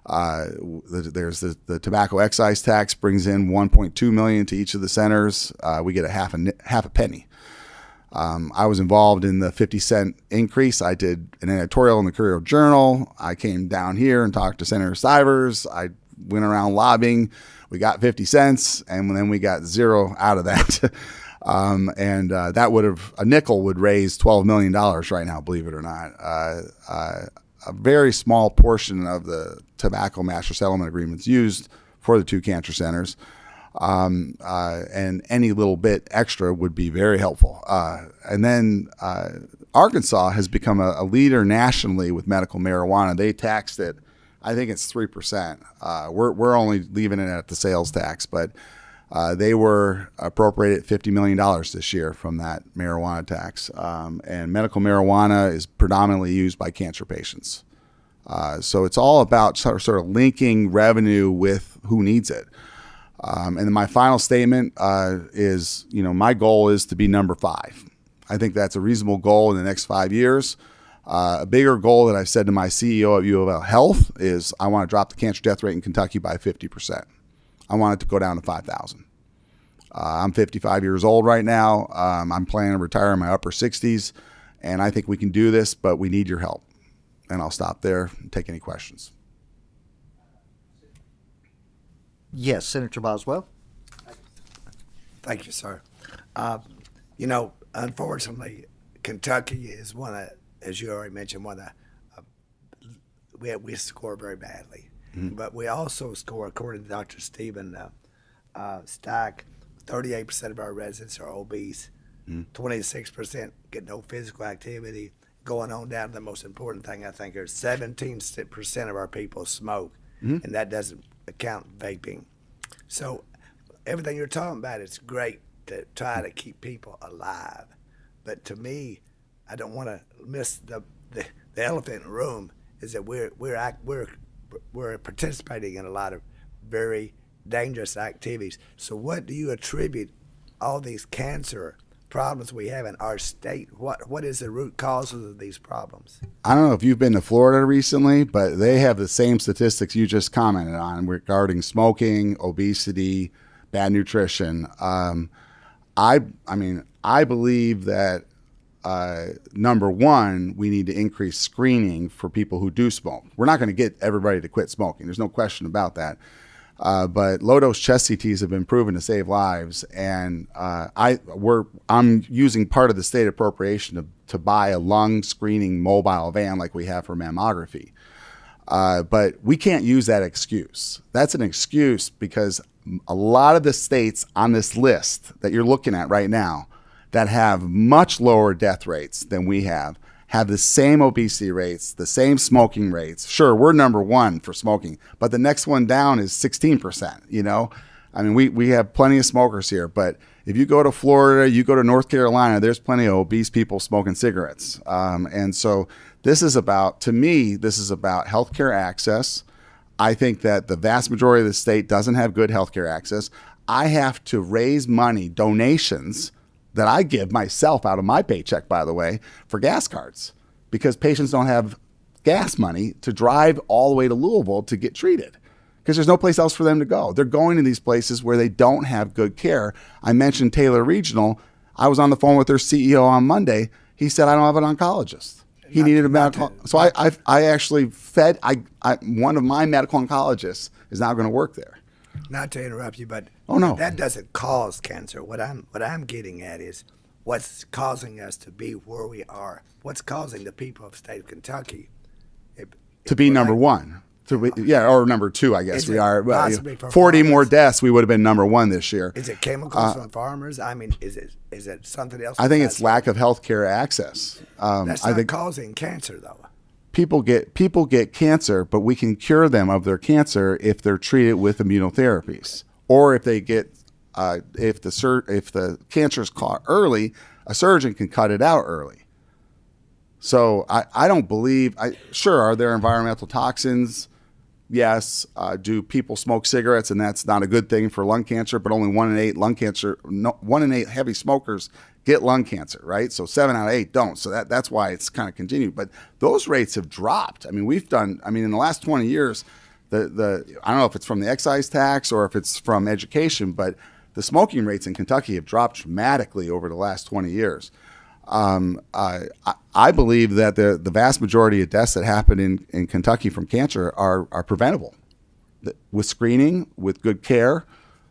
There's the tobacco excise tax brings in $1.2 million to each of the centers. We get a half a penny. I was involved in the 50-cent increase. I did an editorial in the Courier Journal. I came down here and talked to Senator Stivers. I went around lobbying. We got 50 cents, and then we got zero out of that. That a nickel would raise $12 million right now, believe it or not. A very small portion of the tobacco master settlement agreements used for the two cancer centers. And any little bit extra would be very helpful. And then Arkansas has become a leader nationally with medical marijuana. They taxed it, I think it's 3%. We're only leaving it at the sales tax, but They were appropriated $50 million this year from that marijuana tax. And medical marijuana is predominantly used by cancer patients. So it's all about sort of linking revenue with who needs it. And then my final statement is, my goal is to be number 5. I think that's a reasonable goal in the next 5 years. A bigger goal that I've said to my CEO at UofL Health is I want to drop the cancer death rate in Kentucky by 50%. I want it to go down to 5,000. I'm 55 years old right now. I'm planning to retire in my upper 60s, and I think we can do this, but we need your help. And I'll stop there and take any questions. Yes, Senator Boswell. Thank you, sir. Unfortunately, Kentucky is one of, as you already mentioned, one of we score very badly. Mm-hmm. But we also score, according to Dr. Stephen Stack, 38% of our residents are obese. 26% get no physical activity. Going on down to the most important thing, I think, is 17% of our people smoke, and that doesn't account vaping. So everything you're talking about is great to try to keep people alive. But to me, I don't want to miss the elephant in the room is that we're participating in a lot of very dangerous activities. So what do you attribute all these cancer problems we have in our state? What is the root causes of these problems? I don't know if you've been to Florida recently, but they have the same statistics you just commented on regarding smoking, obesity, bad nutrition. I believe that number one, we need to increase screening for people who do smoke. We're not going to get everybody to quit smoking. There's no question about that. But low-dose chest CTs have been proven to save lives, and I'm using part of the state appropriation to buy a lung screening mobile van like we have for mammography. But we can't use that excuse. That's an excuse because a lot of the states on this list that you're looking at right now that have much lower death rates than we have the same obesity rates, the same smoking rates. Sure, we're number 1 for smoking, but the next one down is 16%, I mean, we have plenty of smokers here, but if you go to Florida, you go to North Carolina, there's plenty of obese people smoking cigarettes. And so to me, this is about healthcare access. I think that the vast majority of the state doesn't have good healthcare access. I have to raise money, donations, that I give myself out of my paycheck, by the way, for gas cards because patients don't have gas money to drive all the way to Louisville to get treated because there's no place else for them to go. They're going to these places where they don't have good care. I mentioned Taylor Regional. I was on the phone with their CEO on Monday. He said, I don't have an oncologist. He needed a medical. So I actually one of my medical oncologists is now going to work there. Not to interrupt you, but no, that doesn't cause cancer. What I'm getting at is what's causing us to be where we are. What's causing the people of the state of Kentucky to be number 1? Or number 2, I guess we are. 40 farmers? More deaths, we would have been number 1 this year. Is it chemicals from farmers? I mean, is it something else? I think it's lack of health care access. That's not causing cancer, though. People get cancer, but we can cure them of their cancer if they're treated with immunotherapies, or if they get if the cancer is caught early, a surgeon can cut it out early. So I don't believe. Sure, are there environmental toxins? Yes. Do people smoke cigarettes, and that's not a good thing for lung cancer? But only 1 in 8 1 in 8 heavy smokers get lung cancer, right? So 7 out of 8 don't. So that's why it's kind of continued. But those rates have dropped. I mean, in the last 20 years, I don't know if it's from the excise tax or if it's from education, but the smoking rates in Kentucky have dropped dramatically over the last 20 years. I believe that the vast majority of deaths that happen in Kentucky from cancer are preventable with screening, with good care,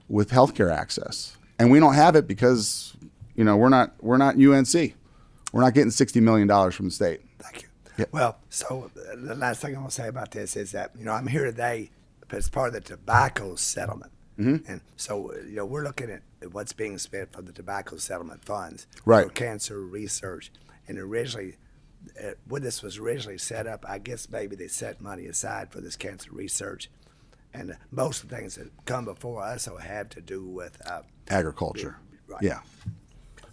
with healthcare access. And we don't have it because we're not UNC. We're not getting $60 million from the state. Thank you. Yep. Well, so the last thing I want to say about this is that I'm here today as part of the tobacco settlement. Mm-hmm. And so, we're looking at what's being spent from the tobacco settlement funds for cancer research. And originally, when this was originally set up, I guess maybe they set money aside for this cancer research. And most of the things that come before us will have to do with Agriculture. Right. Yeah.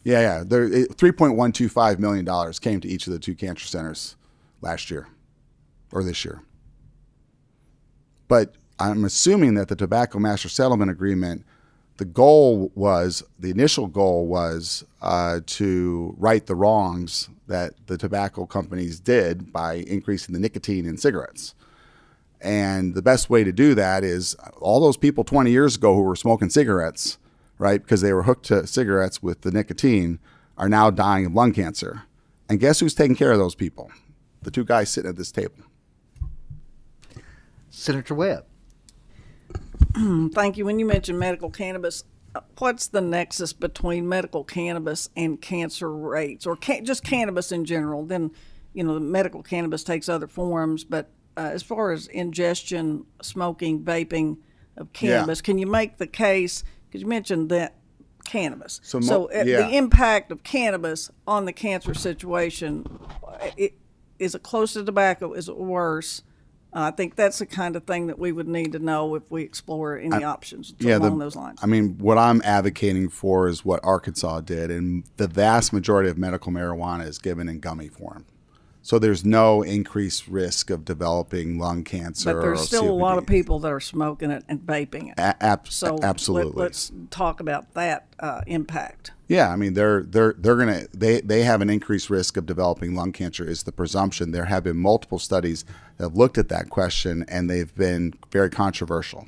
Yeah. $3.125 million came to each of the 2 cancer centers last year or this year. But I'm assuming that the Tobacco Master Settlement Agreement, the initial goal was to right the wrongs that the tobacco companies did by increasing the nicotine in cigarettes. And the best way to do that is all those people 20 years ago who were smoking cigarettes, right, because they were hooked to cigarettes with the nicotine, are now dying of lung cancer. And guess who's taking care of those people? The 2 guys sitting at this table. Senator Webb. Thank you. When you mentioned medical cannabis, what's the nexus between medical cannabis and cancer rates, or just cannabis in general? Then, the medical cannabis takes other forms, but as far as ingestion, smoking, vaping of cannabis, Can you make the case, because you mentioned that cannabis. The impact of cannabis on the cancer situation, is it close to tobacco? Is it worse? I think that's the kind of thing that we would need to know if we explore any options along those lines. I mean, what I'm advocating for is what Arkansas did, and the vast majority of medical marijuana is given in gummy form. So there's no increased risk of developing lung cancer. But there's still COPD. a lot of people that are smoking it and vaping it. Absolutely. Let's talk about that impact. Yeah, I mean they have an increased risk of developing lung cancer is the presumption. There have been multiple studies that have looked at that question, and they've been very controversial.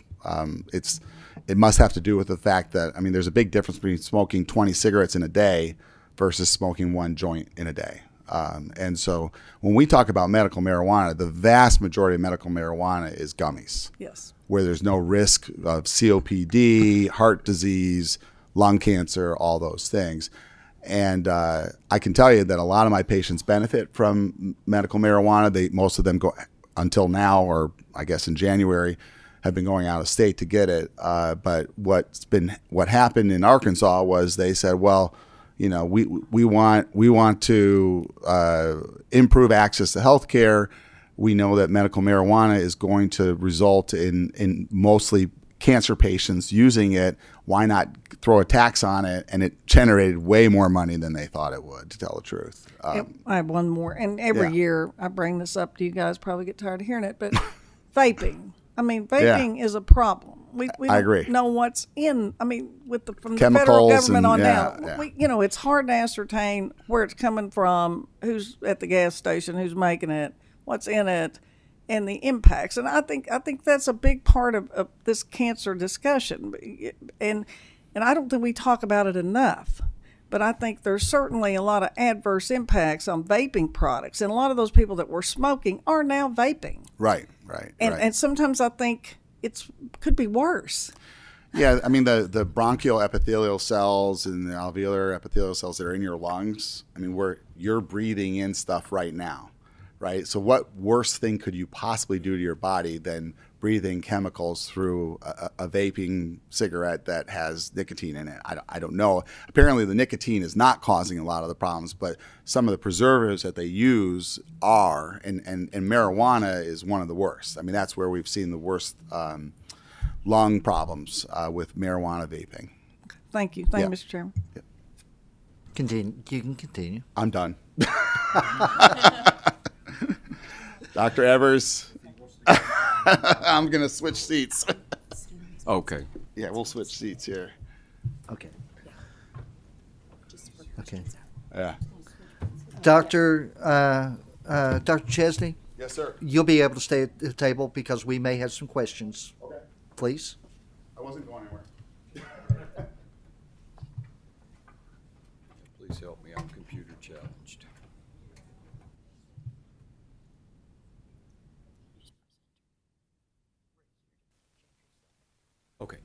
It must have to do with the fact that there's a big difference between smoking 20 cigarettes in a day versus smoking 1 joint in a day. And so when we talk about medical marijuana, the vast majority of medical marijuana is gummies. Yes. Where there's no risk of COPD, heart disease, lung cancer, all those things. And I can tell you that a lot of my patients benefit from medical marijuana. Most of them go until now, or I guess in January, have been going out of state to get it. But what happened in Arkansas was they said, well, we want to improve access to health care. We know that medical marijuana is going to result in mostly cancer patients using it. Why not throw a tax on it? And it generated way more money than they thought it would, to tell the truth. I have one more. And every year I bring this up to you guys, probably get tired of hearing it, but vaping. Vaping is a problem. We I agree. Don't know what's in. From the Chemicals federal government on and, down, it's hard to ascertain where it's coming from, who's at the gas station, who's making it, what's in it, and the impacts. And I think that's a big part of this cancer discussion. And I don't think we talk about it enough. But I think there's certainly a lot of adverse impacts on vaping products, and a lot of those people that were smoking are now vaping. Right. And sometimes I think could be worse. Yeah, the bronchial epithelial cells and the alveolar epithelial cells that are in your lungs, where you're breathing in stuff right now, right? So what worse thing could you possibly do to your body than breathing chemicals through a vaping cigarette that has nicotine in it? I don't know. Apparently the nicotine is not causing a lot of the problems, but some of the preservatives that they use are, and marijuana is one of the worst. That's where we've seen the worst lung problems with marijuana vaping. Thank you. Thank you, Mr. Chairman. Yeah. Continue. You can continue. I'm done. Dr. Evers, I'm going to switch seats. Okay. Yeah, we'll switch seats here. Okay. Okay. Yeah. Dr. Chesney, Yes, sir. you'll be able to stay at the table because we may have some questions. Okay. Please. I wasn't going anywhere. Please help me. I'm computer challenged. Okay.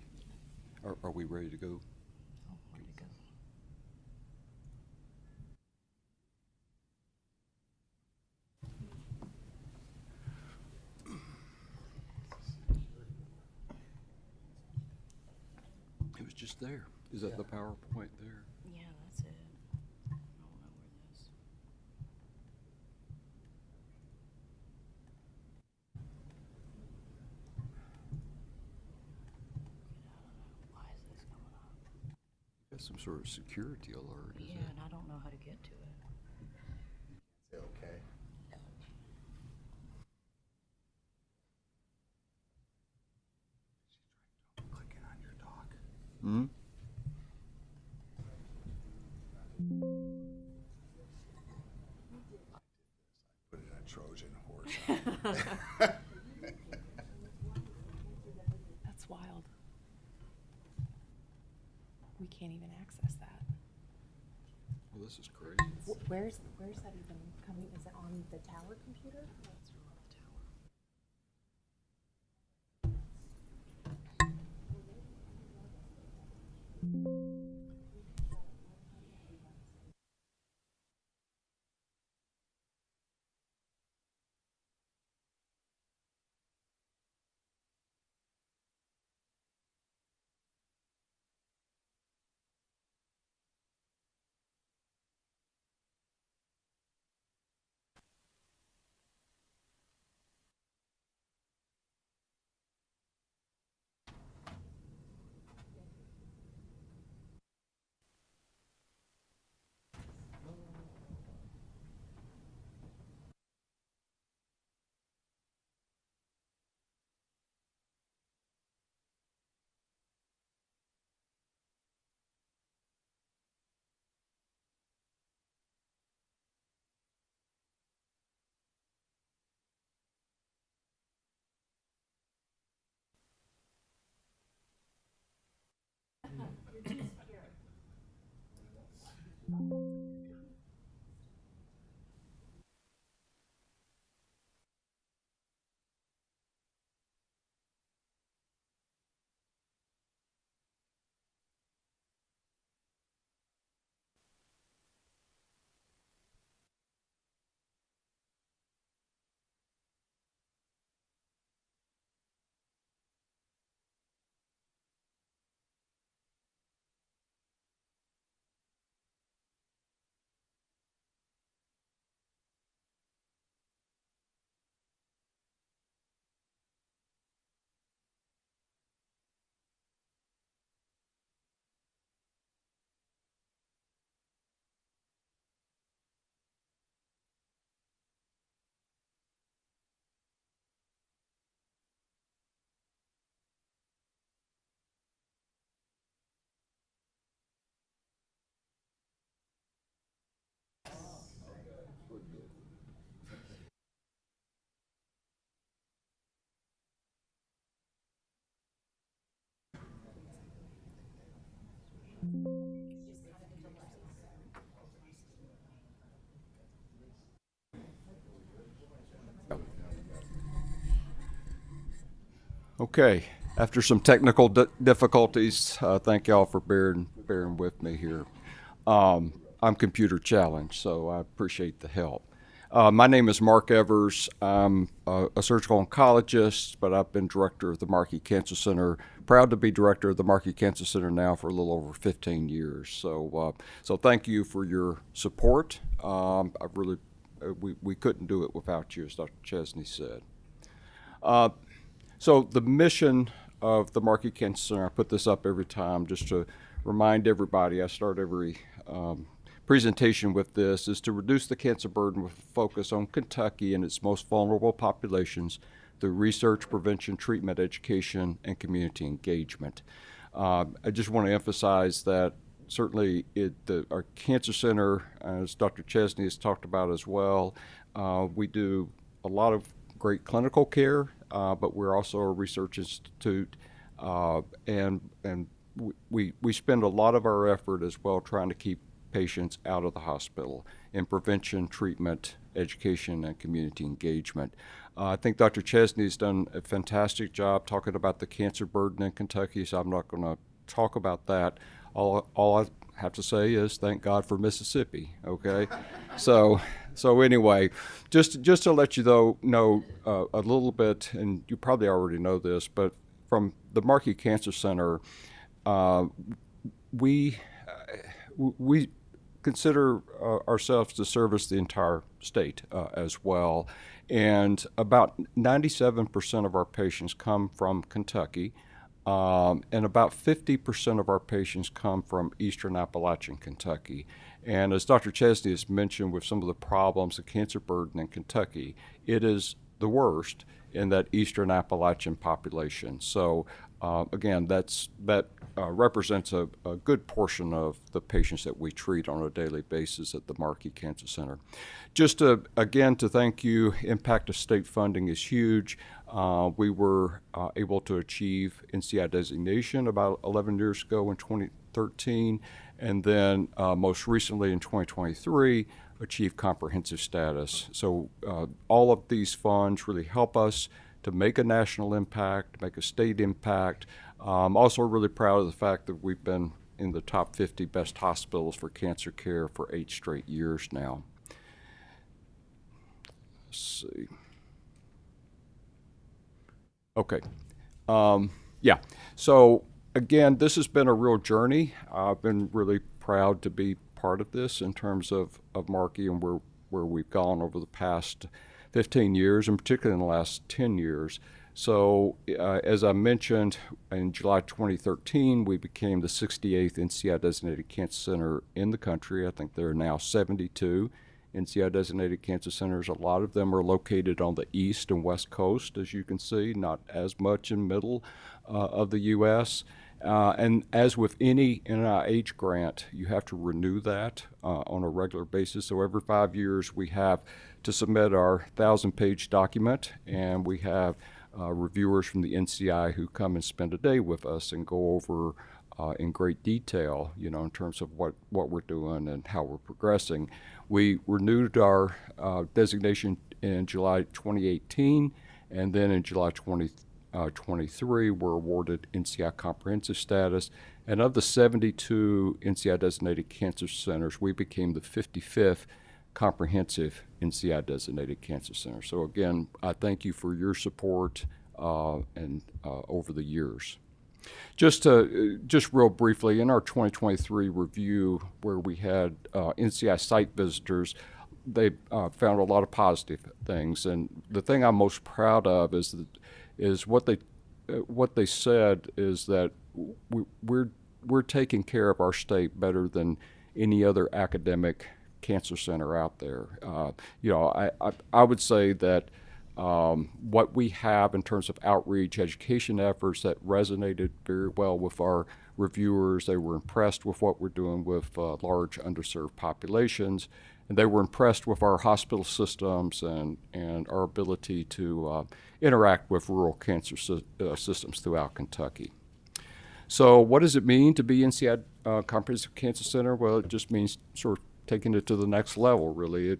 Are we ready to go? It was just there. Is that the PowerPoint there? Yeah, that's it. I don't know where this. some sort of security alert. Yeah, and I don't know how to get to it. Okay. Clicking on your dock. Hmm? Put it on Trojan horse. That's wild. We can't even access that. Well, this is crazy. Where's that even coming? Is it on the tower computer? Okay, after some technical difficulties, thank y'all for bearing with me here. I'm computer challenged, so I appreciate the help. My name is Mark Evers. I'm a surgical oncologist, but I've been director of the Markey Cancer Center. Proud to be director of the Markey Cancer Center now for a little over 15 years. So thank you for your support. We couldn't do it without you, as Dr. Chesney said. So the mission of the Markey Cancer Center, I put this up every time just to remind everybody, I start every presentation with this, is to reduce the cancer burden with a focus on Kentucky and its most vulnerable populations through research, prevention, treatment, education, and community engagement. I just want to emphasize that certainly our cancer center, as Dr. Chesney has talked about as well, we do a lot of great clinical care, but we're also a research institute, and we spend a lot of our effort as well trying to keep patients out of the hospital in prevention, treatment, education, and community engagement. I think Dr. Chesney's done a fantastic job talking about the cancer burden in Kentucky, so I'm not going to talk about that. All I have to say is thank God for Mississippi, okay? So anyway, just to let you know a little bit, and you probably already know this, but from the Markey Cancer Center, we consider ourselves to service the entire state as well. And about 97% of our patients come from Kentucky. and about 50% of our patients come from eastern Appalachian Kentucky. And as Dr. Chesney has mentioned with some of the problems of cancer burden in Kentucky, it is the worst in that eastern Appalachian population. So again, that represents a good portion of the patients that we treat on a daily basis at the Markey Cancer Center. Just again to thank you, impact of state funding is huge. We were able to achieve NCI designation about 11 years ago in 2013, and then most recently in 2023, achieve comprehensive status. So all of these funds really help us to make a national impact, make a state impact. I'm also really proud of the fact that we've been in the top 50 best hospitals for cancer care for 8 straight years now. Let's see. Okay. Yeah. So again, this has been a real journey. I've been really proud to be part of this in terms of Markey and where we've gone over the past 15 years, and particularly in the last 10 years. So as I mentioned, in July 2013, we became the 68th NCI designated cancer center in the country. I think there are now 72 NCI designated cancer centers. A lot of them are located on the east and west coast, as you can see, not as much in middle of the U.S. And as with any NIH grant, you have to renew that on a regular basis. So every 5 years, we have to submit our 1,000-page document, and we have reviewers from the NCI who come and spend a day with us and go over in great detail, in terms of what we're doing and how we're progressing. We renewed our designation in July 2018, and then in July 2023, we're awarded NCI comprehensive status. And of the 72 NCI designated cancer centers, we became the 55th comprehensive NCI designated cancer center. So again, I thank you for your support and over the years. Just real briefly, in our 2023 review, where we had NCI site visitors, they found a lot of positive things, and the thing I'm most proud of is what they said is that we're taking care of our state better than any other academic cancer center out there. I would say that what we have in terms of outreach, education efforts that resonated very well with our reviewers. They were impressed with what we're doing with large underserved populations, and they were impressed with our hospital systems and our ability to interact with rural cancer systems throughout Kentucky. So what does it mean to be NCI Comprehensive Cancer Center? Well, it just means sort of taking it to the next level, really.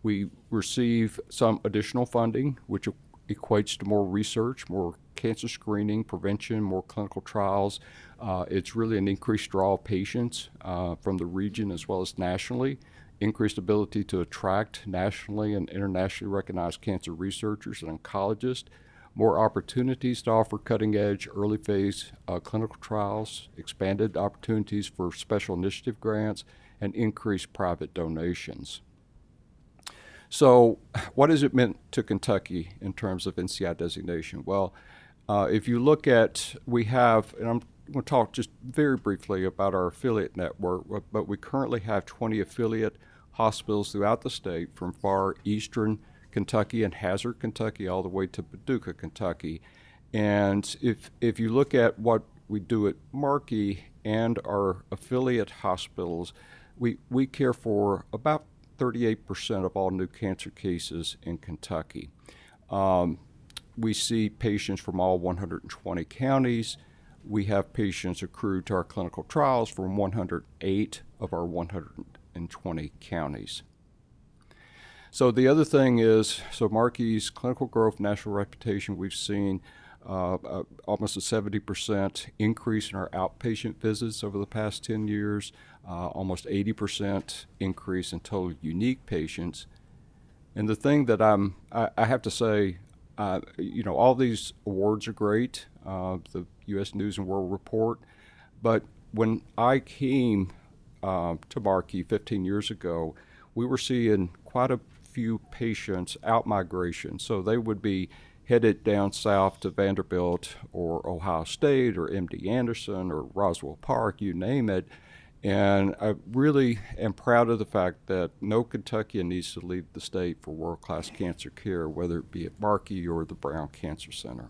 We receive some additional funding, which equates to more research, more cancer screening, prevention, more clinical trials. It's really an increased draw of patients from the region as well as nationally, increased ability to attract nationally and internationally recognized cancer researchers and oncologists, more opportunities to offer cutting-edge early-phase clinical trials, expanded opportunities for special initiative grants, and increased private donations. So what has it meant to Kentucky in terms of NCI designation? Well, if you look at, we have, and I'm going to talk just very briefly about our affiliate network, but we currently have 20 affiliate hospitals throughout the state, from far eastern Kentucky and Hazard, Kentucky, all the way to Paducah, Kentucky. And if you look at what we do at Markey and our affiliate hospitals, we care for about 38% of all new cancer cases in Kentucky. We see patients from all 120 counties. We have patients accrued to our clinical trials from 108 of our 120 counties. So the other thing is, Markey's clinical growth, national reputation, we've seen almost a 70% increase in our outpatient visits over the past 10 years, almost 80% increase in total unique patients. And the thing that I have to say, all these awards are great, the U.S. News and World Report, but when I came to Markey 15 years ago, we were seeing quite a few patients out migration. So they would be headed down south to Vanderbilt or Ohio State or MD Anderson or Roswell Park, you name it. And I really am proud of the fact that no Kentuckian needs to leave the state for world-class cancer care, whether it be at Markey or the Brown Cancer Center.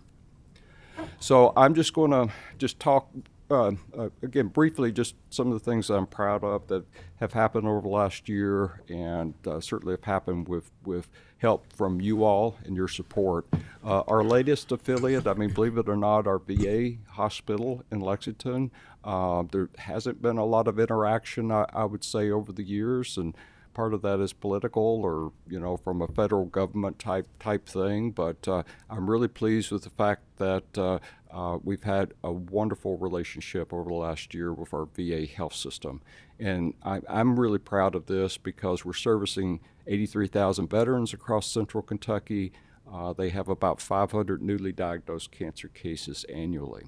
So I'm just going to talk again briefly just some of the things I'm proud of that have happened over the last year, and certainly have happened with help from you all and your support. Our latest affiliate, I mean, believe it or not, our VA hospital in Lexington, there hasn't been a lot of interaction, I would say, over the years, and part of that is political or, from a federal government type thing. But I'm really pleased with the fact that we've had a wonderful relationship over the last year with our VA health system. And I'm really proud of this because we're servicing 83,000 veterans across central Kentucky. They have about 500 newly diagnosed cancer cases annually.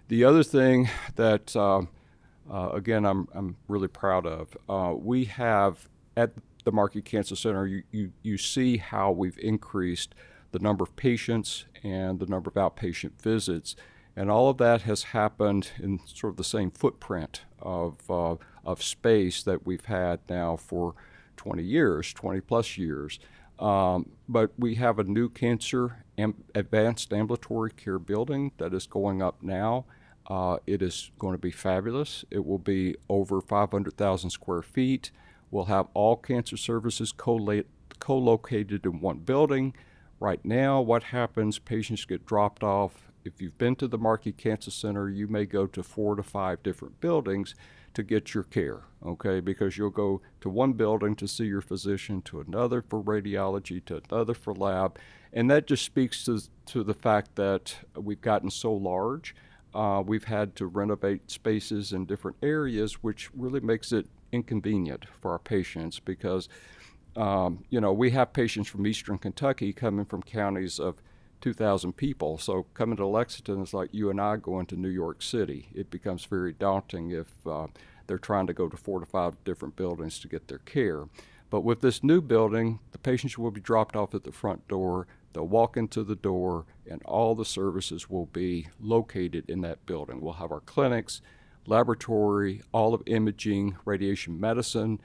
The other thing that again, I'm really proud of. We have at the Markey Cancer Center, you see how we've increased the number of patients and the number of outpatient visits, and all of that has happened in sort of the same footprint of space that we've had now for 20 plus years. But we have a new cancer advanced ambulatory care building that is going up now. It is going to be fabulous. It will be over 500,000 square feet. We'll have all cancer services co-located in one building. Right now, what happens, patients get dropped off. If you've been to the Markey Cancer Center, you may go to 4 to 5 different buildings to get your care, okay? Because you'll go to one building to see your physician, to another for radiology, to another for lab. And that just speaks to the fact that we've gotten so large. We've had to renovate spaces in different areas, which really makes it inconvenient for our patients because, we have patients from eastern Kentucky coming from counties of 2,000 people. So coming to Lexington is like you and I going to New York City. It becomes very daunting if they're trying to go to 4 to 5 different buildings to get their care. But with this new building, the patients will be dropped off at the front door. They'll walk into the door, and all the services will be located in that building. We'll have our clinics, laboratory, all of imaging, radiation medicine.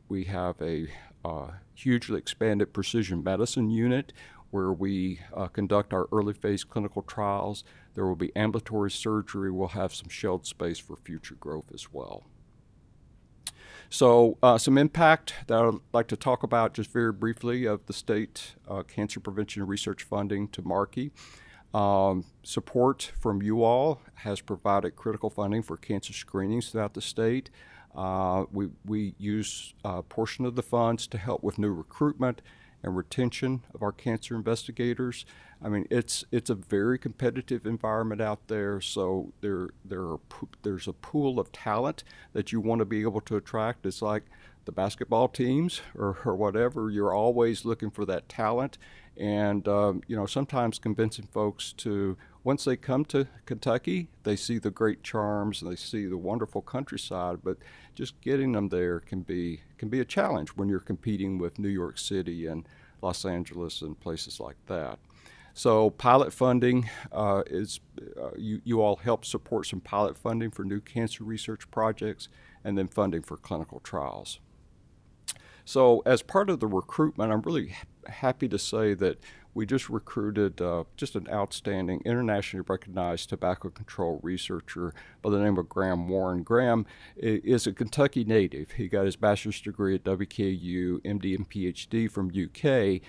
We have a hugely expanded precision medicine unit where we conduct our early phase clinical trials. There will be ambulatory surgery. We'll have some shelved space for future growth as well. So some impact that I'd like to talk about just very briefly of the state cancer prevention and research funding to Markey. Support from you all has provided critical funding for cancer screenings throughout the state. We use a portion of the funds to help with new recruitment and retention of our cancer investigators. I mean, it's a very competitive environment out there, so there's a pool of talent that you want to be able to attract. It's like the basketball teams or whatever. You're always looking for that talent, and sometimes convincing folks to, once they come to Kentucky, they see the great charms and they see the wonderful countryside, but just getting them there can be a challenge when you're competing with New York City and Los Angeles and places like that. So pilot funding you all help support some pilot funding for new cancer research projects and then funding for clinical trials. So as part of the recruitment, I'm really happy to say that we just recruited just an outstanding internationally recognized tobacco control researcher by the name of Graham Warren. Graham is a Kentucky native. He got his bachelor's degree at WKU, MD and PhD from UK,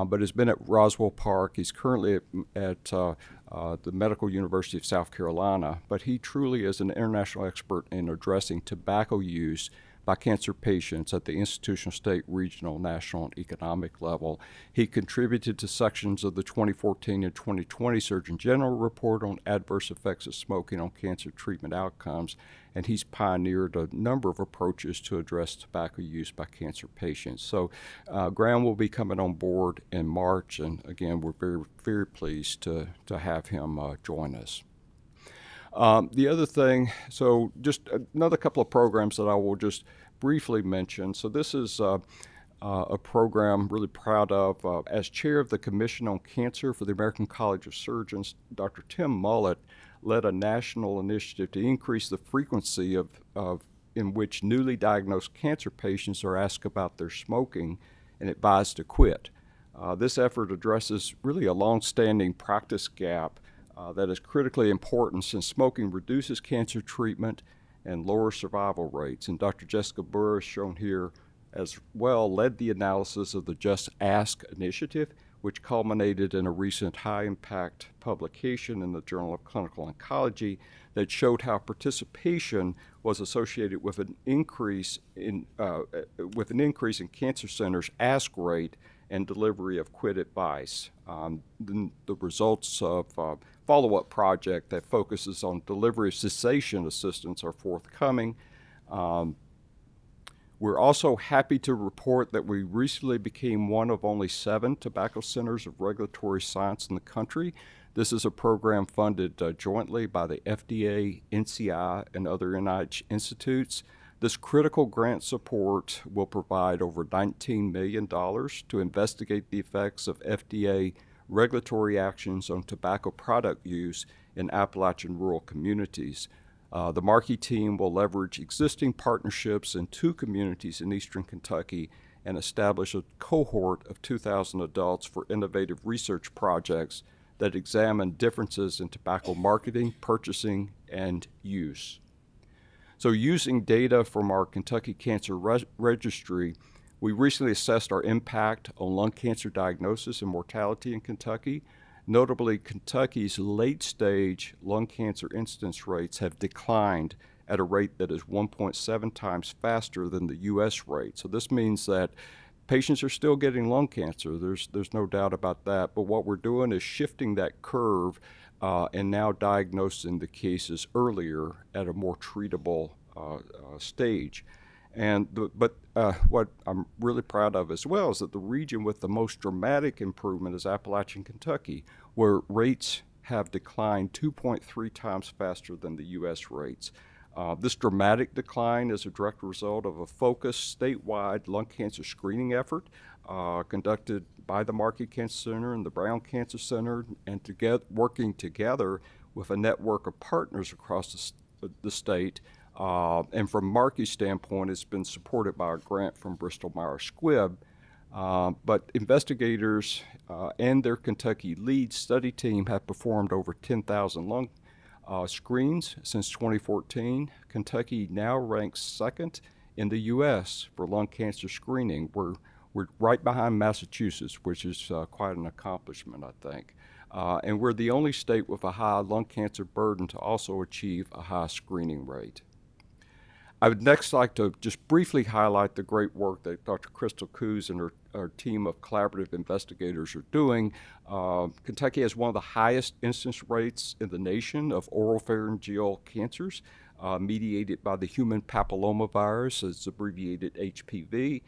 but has been at Roswell Park. He's currently at the Medical University of South Carolina, but he truly is an international expert in addressing tobacco use by cancer patients at the institutional, state, regional, national, and economic level. He contributed to sections of the 2014 and 2020 Surgeon General report on adverse effects of smoking on cancer treatment outcomes, and he's pioneered a number of approaches to address tobacco use by cancer patients. So Graham will be coming on board in March, and again, we're very, very pleased to have him join us. The other thing, so just another couple of programs that I will just briefly mention. So this is a program I'm really proud of. As chair of the Commission on Cancer for the American College of Surgeons, Dr. Tim Mullett led a national initiative to increase the frequency of in which newly diagnosed cancer patients are asked about their smoking and advised to quit. This effort addresses really a long-standing practice gap that is critically important since smoking reduces cancer treatment and lowers survival rates. And Dr. Jessica Burr, shown here as well, led the analysis of the Just Ask initiative, which culminated in a recent high-impact publication in the Journal of Clinical Oncology that showed how participation was associated with an increase in cancer centers' ask rate and delivery of quit advice. The results of a follow-up project that focuses on delivery of cessation assistance are forthcoming. We're also happy to report that we recently became one of only 7 tobacco centers of regulatory science in the country. This is a program funded jointly by the FDA, NCI, and other NIH institutes. This critical grant support will provide over $19 million to investigate the effects of FDA regulatory actions on tobacco product use in Appalachian rural communities. The Markey team will leverage existing partnerships in 2 communities in eastern Kentucky and establish a cohort of 2,000 adults for innovative research projects that examine differences in tobacco marketing, purchasing, and use. So using data from our Kentucky Cancer Registry, we recently assessed our impact on lung cancer diagnosis and mortality in Kentucky. Notably, Kentucky's late-stage lung cancer incidence rates have declined at a rate that is 1.7 times faster than the U.S. rate. So this means that patients are still getting lung cancer. There's no doubt about that. But what we're doing is shifting that curve and now diagnosing the cases earlier at a more treatable stage. But what I'm really proud of as well is that the region with the most dramatic improvement is Appalachian Kentucky, where rates have declined 2.3 times faster than the U.S. rates. This dramatic decline is a direct result of a focused statewide lung cancer screening effort conducted by the Markey Cancer Center and the Brown Cancer Center, and working together with a network of partners across the state. And from Markey's standpoint, it's been supported by a grant from Bristol Myers Squibb. But investigators and their Kentucky lead study team have performed over 10,000 lung screens since 2014. Kentucky now ranks 2nd in the U.S. for lung cancer screening. We're right behind Massachusetts, which is quite an accomplishment, I think. And we're the only state with a high lung cancer burden to also achieve a high screening rate. I would next like to just briefly highlight the great work that Dr. Crystal Coos and her team of collaborative investigators are doing. Kentucky has one of the highest incidence rates in the nation of oropharyngeal cancers mediated by the human papillomavirus, it's abbreviated HPV.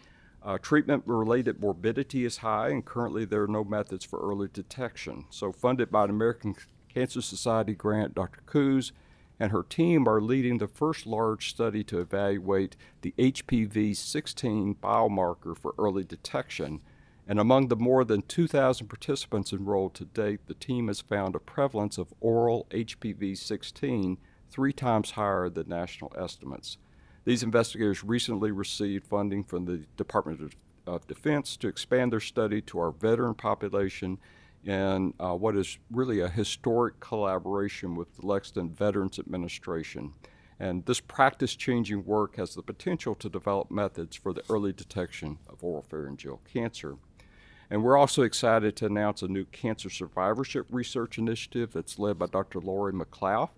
Treatment-related morbidity is high, and currently there are no methods for early detection. So funded by an American Cancer Society grant, Dr. Coos and her team are leading the first large study to evaluate the HPV-16 biomarker for early detection. And among the more than 2,000 participants enrolled to date, the team has found a prevalence of oral HPV-16 3 times higher than national estimates. These investigators recently received funding from the Department of Defense to expand their study to our veteran population in what is really a historic collaboration with the Lexington Veterans Administration. And this practice-changing work has the potential to develop methods for the early detection of oropharyngeal cancer. And we're also excited to announce a new cancer survivorship research initiative that's led by Dr. Lori McLeod.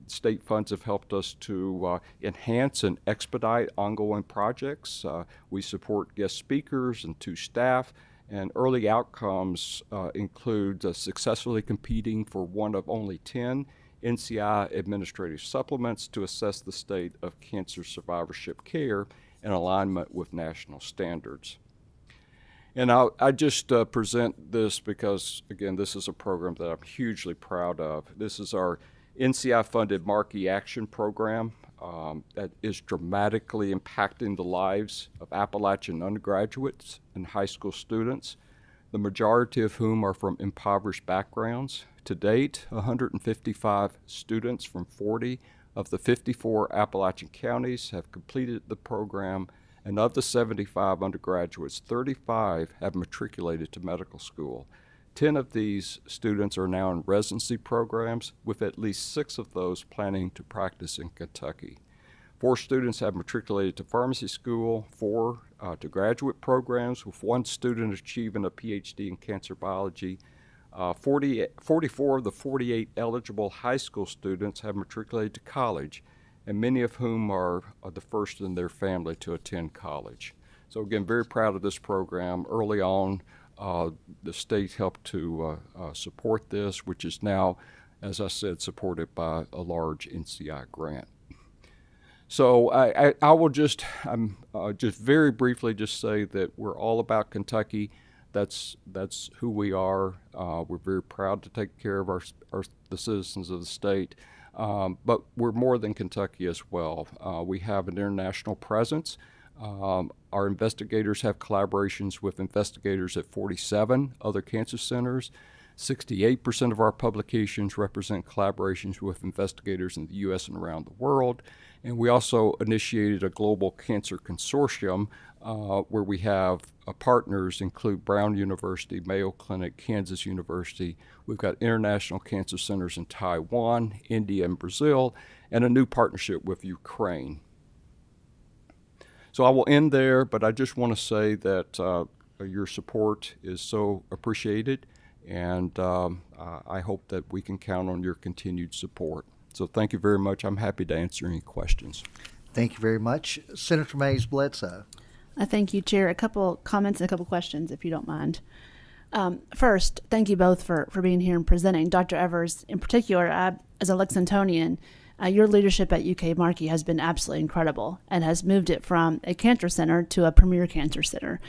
State funds have helped us to enhance and expedite ongoing projects. We support guest speakers and 2 staff. And early outcomes include successfully competing for one of only 10 NCI administrative supplements to assess the state of cancer survivorship care in alignment with national standards. And I just present this because, again, this is a program that I'm hugely proud of. This is our NCI-funded Markey Action Program. that is dramatically impacting the lives of Appalachian undergraduates and high school students, the majority of whom are from impoverished backgrounds. To date, 155 students from 40 of the 54 Appalachian counties have completed the program, and of the 75 undergraduates, 35 have matriculated to medical school. 10 of these students are now in residency programs, with at least 6 of those planning to practice in Kentucky. 4 students have matriculated to pharmacy school, 4 to graduate programs, with 1 student achieving a PhD in cancer biology. 44 of the 48 eligible high school students have matriculated to college, and many of whom are the first in their family to attend college. So again, very proud of this program. Early on, the state helped to support this, which is now, as I said, supported by a large NCI grant. So I will just very briefly just say that we're all about Kentucky. That's who we are. We're very proud to take care of the citizens of the state, but we're more than Kentucky as well. We have an international presence. Our investigators have collaborations with investigators at 47 other cancer centers. 68% of our publications represent collaborations with investigators in the U.S. and around the world. And we also initiated a global cancer consortium where we have partners include Brown University, Mayo Clinic, Kansas University. We've got international cancer centers in Taiwan, India, and Brazil, and a new partnership with Ukraine. So I will end there, but I just want to say that your support is so appreciated, and I hope that we can count on your continued support. So thank you very much. I'm happy to answer any questions. Thank you very much. Senator Mays Bledsoe. Thank you, Chair. A couple comments and a couple questions, if you don't mind. First, thank you both for being here and presenting. Dr. Evers, in particular, as a Lexingtonian, your leadership at UK Markey has been absolutely incredible and has moved it from a cancer center to a premier cancer center.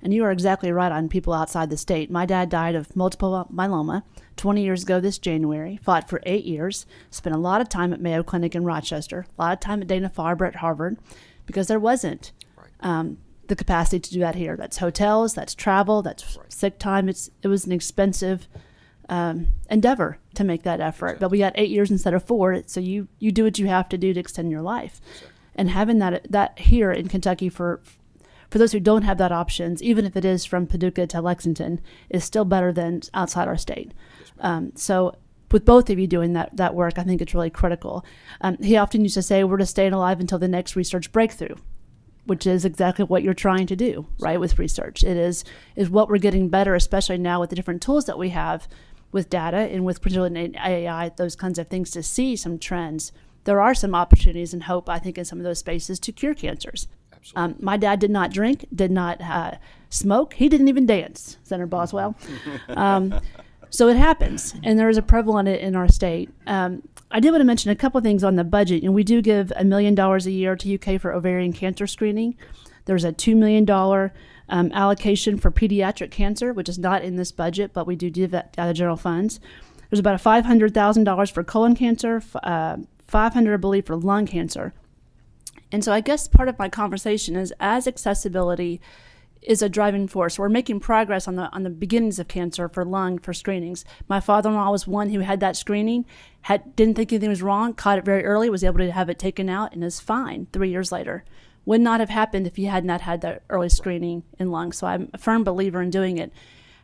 And you are exactly right on people outside the state. My dad died of multiple myeloma 20 years ago this January, fought for 8 years, spent a lot of time at Mayo Clinic in Rochester, a lot of time at Dana-Farber at Harvard, because there wasn't the capacity to do that here. That's hotels, that's travel, that's sick time. It was an expensive endeavor to make that effort. Exactly. But we got 8 years instead of 4, so you do what you have to do to extend your life. Exactly. And having that here in Kentucky for those who don't have that options, even if it is from Paducah to Lexington, is still better than outside our state. So with both of you doing that work, I think it's really critical. He often used to say, we're just staying alive until the next research breakthrough, which is exactly what you're trying to do, right, with research. It is what we're getting better, especially now with the different tools that we have with data and with particularly AI, those kinds of things, to see some trends. There are some opportunities and hope, I think, in some of those spaces to cure cancers. My dad did not drink, did not smoke. He didn't even dance, Senator Boswell. So it happens, and there is a prevalent in our state. I did want to mention a couple of things on the budget. And we do give $1 million a year to UK for ovarian cancer screening. There's a $2 million allocation for pediatric cancer, which is not in this budget, but we do that out of general funds. There's about $500,000 for colon cancer, $500, I believe, for lung cancer. And so I guess part of my conversation is, as accessibility is a driving force, we're making progress on the beginnings of cancer for lung, for screenings. My father-in-law was one who had that screening, didn't think anything was wrong, caught it very early, was able to have it taken out, and is fine 3 years later. Would not have happened if he had not had that early screening in lung. So I'm a firm believer in doing it.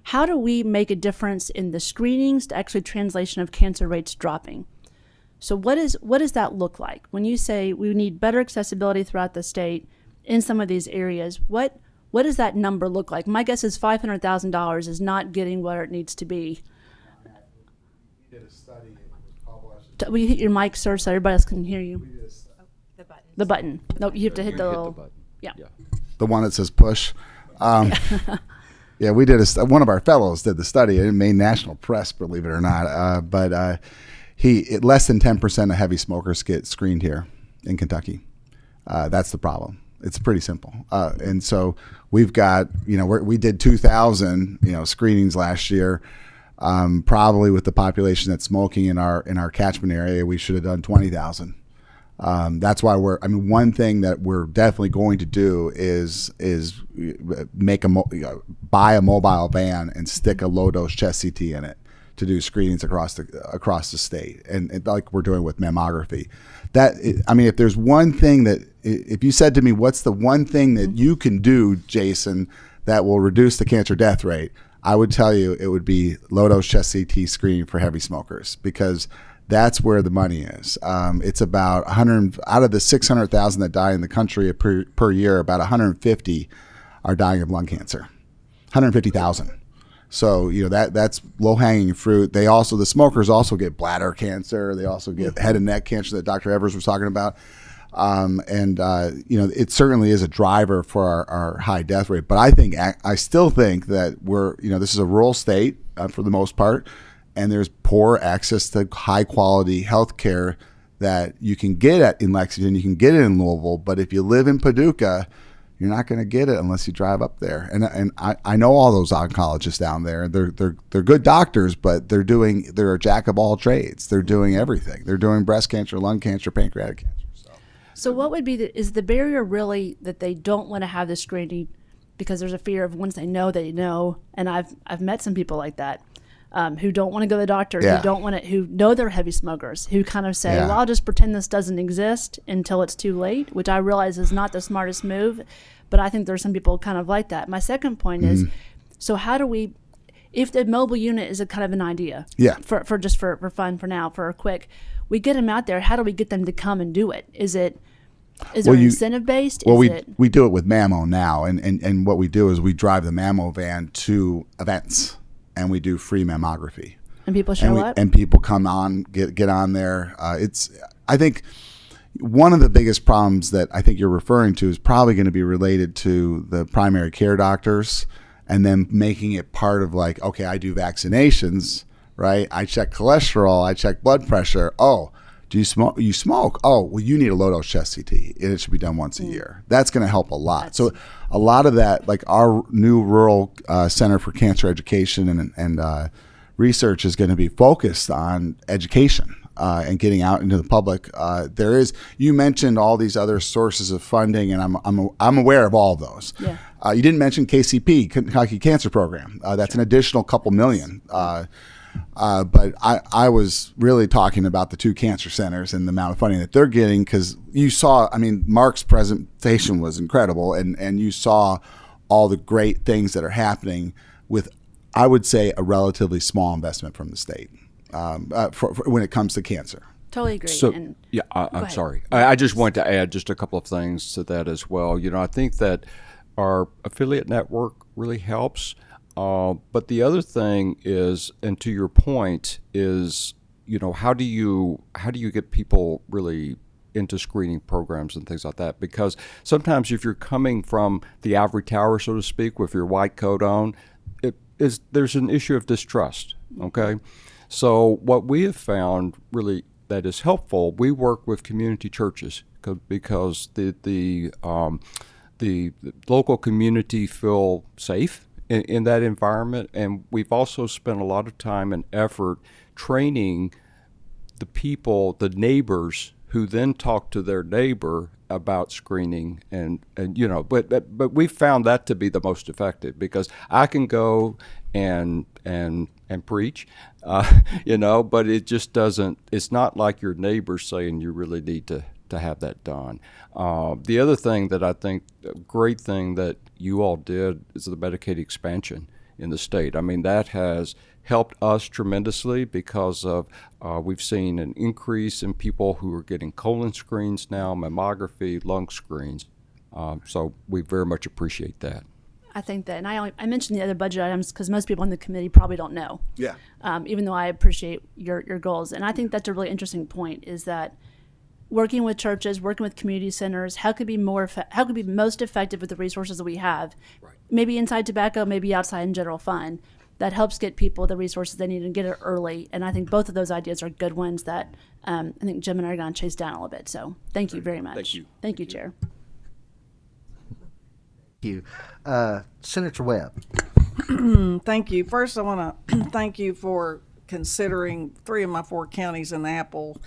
How do we make a difference in the screenings to actually translation of cancer rates dropping? So what does that look like? When you say we need better accessibility throughout the state in some of these areas, what does that number look like? My guess is $500,000 is not getting where it needs to be. We did a study. It was published. Will you hit your mic, sir, so everybody else can hear you? The button. No, you have to hit the little. button. Yeah. The one that says push. Yeah, we did one of our fellows did the study. It made national press, believe it or not. But less than 10% of heavy smokers get screened here in Kentucky. That's the problem. It's pretty simple. And so we've got, we did 2,000, screenings last year. Probably with the population that's smoking in our catchment area, we should have done 20,000. That's why one thing that we're definitely going to do is buy a mobile van and stick a low dose chest CT in it to do screenings across the state, and like we're doing with mammography. If there's one thing if you said to me, what's the one thing that you can do, Jason, that will reduce the cancer death rate, I would tell you it would be low dose chest CT screening for heavy smokers, because that's where the money is. It's about 100 out of the 600,000 that die in the country per year. About 150 are dying of lung cancer. 150,000. So that's low hanging fruit. The smokers also get bladder cancer. They also get head and neck cancer that Dr. Evers was talking about. It certainly is a driver for our high death rate. But I still think that this is a rural state for the most part. And there's poor access to high quality health care that you can get in Lexington, you can get it in Louisville, but if you live in Paducah, you're not going to get it unless you drive up there. And I know all those oncologists down there. They're good doctors, but they're a jack of all trades. They're doing everything. They're doing breast cancer, lung cancer, pancreatic cancer. So what would be is the barrier really that they don't want to have this screening because there's a fear of once they know, and I've met some people like that. Who don't want to go to the doctor, who know they're heavy smokers, who kind of say, well, I'll just pretend this doesn't exist until it's too late, which I realize is not the smartest move, but I think there's some people kind of like that. My second point is, so how do we, if the mobile unit is a kind of an idea, for fun for now, for a quick, we get them out there, how do we get them to come and do it? Is there incentive based? Well, we do it with Mammo now, and what we do is we drive the Mammo van to events. And we do free mammography. And people show up? And people come on, get on there. I think one of the biggest problems that I think you're referring to is probably going to be related to the primary care doctors and then making it part of like, okay, I do vaccinations, right? I check cholesterol, I check blood pressure. Oh, do you smoke? You smoke. Oh, well, you need a low dose chest CT, and it should be done once a year. That's going to help a lot. So a lot of that, like our new rural Center for Cancer Education and research is going to be focused on education and getting out into the public. You mentioned all these other sources of funding, and I'm aware of all of those. Yeah. You didn't mention KCP, Kentucky Cancer Program. That's an additional couple million. But I was really talking about the two cancer centers and the amount of funding that they're getting, because you saw, Mark's presentation was incredible, and you saw all the great things that are happening with, I would say, a relatively small investment from the state for when it comes to cancer. Totally agree. So, I'm sorry. I just want to add just a couple of things to that as well. I think that our affiliate network really helps. But the other thing is, and to your point, is how do you get people really into screening programs and things like that? Because sometimes if you're coming from the ivory tower, so to speak, with your white coat on, there's an issue of distrust. Okay, so what we have found really that is helpful, we work with community churches because the local community feel safe in that environment, and we've also spent a lot of time and effort training the people, the neighbors, who then talk to their neighbor about screening, but we found that to be the most effective, because I can go and preach, but it just doesn't. It's not like your neighbor saying you really need to have that done. The other thing that I think, a great thing that you all did is the Medicaid expansion in the state. That has helped us tremendously because of we've seen an increase in people who are getting colon screens now, mammography, lung screens. So we very much appreciate that. I think that, and I mentioned the other budget items because most people on the committee probably don't know. Yeah. Even though I appreciate your goals, and I think that's a really interesting point, is that working with churches, working with community centers, how could be most effective with the resources that we have? Right. Maybe inside tobacco, maybe outside in general fund. That helps get people the resources they need and get it early. And I think both of those ideas are good ones that I think Jim and I are going to chase down a little bit. So thank you very much. Thank you. Thank you, Chair. Thank you. Senator Webb. Thank you. First, I want to thank you for considering 3 of my 4 counties in the Apple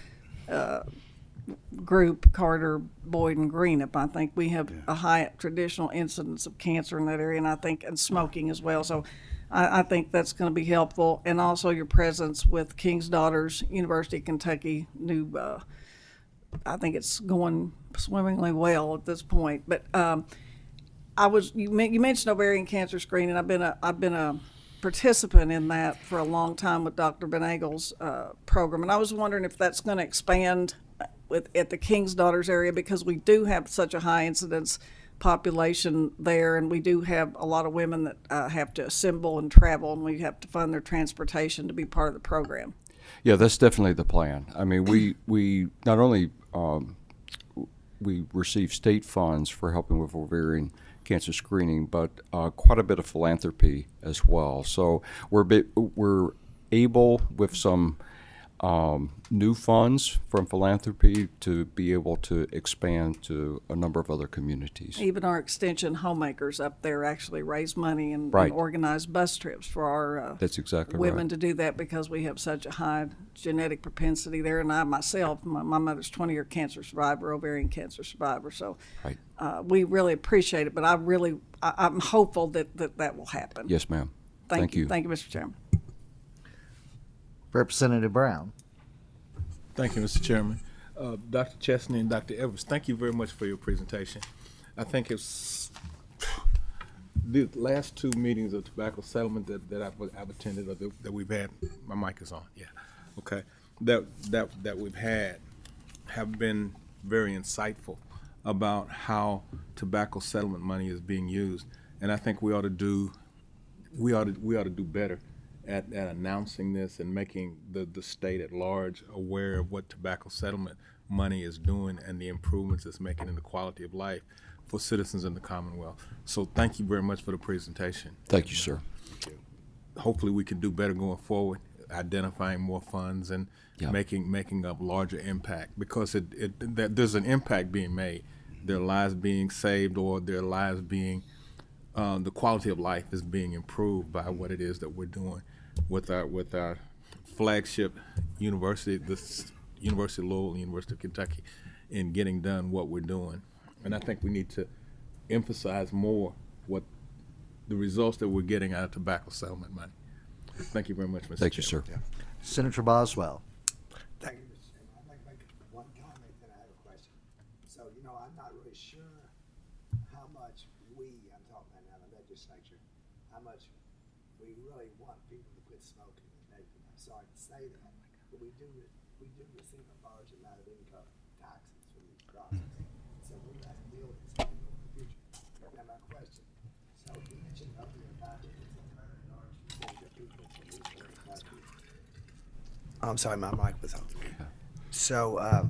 group, Carter, Boyd, and Greenup. I think we have a high traditional incidence of cancer in that area, and I think and smoking as well. So I think that's going to be helpful, and also your presence with King's Daughters, University of Kentucky, new. I think it's going swimmingly well at this point. But you mentioned ovarian cancer screening. I've been a participant in that for a long time with Dr. Benagel's program, and I was wondering if that's going to expand at the King's Daughters area, because we do have such a high incidence population there, and we do have a lot of women that have to assemble and travel, and we have to fund their transportation to be part of the program. Yeah, that's definitely the plan. I mean, we not only we receive state funds for helping with ovarian cancer screening, but quite a bit of philanthropy as well. So we're able, with some new funds from philanthropy, to be able to expand to a number of other communities. Even our extension homemakers up there actually raise money and Right. organize bus trips for our That's exactly women right. to do that, because we have such a high genetic propensity there. And I myself, my mother's 20-year cancer survivor, ovarian cancer survivor. So Right. we really appreciate it, but I'm hopeful that will happen. Yes, ma'am. Thank you. you. Thank you, Mr. Chairman. Representative Brown. Thank you, Mr. Chairman. Dr. Chesney and Dr. Evers, thank you very much for your presentation. I think it's the last two meetings of tobacco settlement that I've attended, or that we've had. My mic is on. Yeah, okay. That we've had have been very insightful about how tobacco settlement money is being used, and I think we ought to do better at announcing this and making the state at large aware of what tobacco settlement money is doing and the improvements it's making in the quality of life for citizens in the Commonwealth. So thank you very much for the presentation. Thank you, sir. Hopefully we can do better going forward, identifying more funds and Yeah. making a larger impact, because there's an impact being made. Their lives being saved, or their lives being, the quality of life is being improved by what it is that we're doing with our flagship university, this University of Louisville, University of Kentucky, in getting done what we're doing. And I think we need to emphasize more what the results that we're getting out of tobacco settlement money. Thank you very much, Mr. Thank you, Chairman. sir. Senator Boswell. Thank you, Mr. Chairman. I'd like to make one comment, then I have a question. So, I'm not really sure how much I'm talking about now, the legislature, how much we really want people to quit smoking. And I'm sorry to say that, but we do receive a large amount of income taxes from these processes. So we're going to deal with this in the future. Now, my question, so you mentioned earlier about it, it's a very large percentage of people from these countries. I'm sorry, my mic was on. So,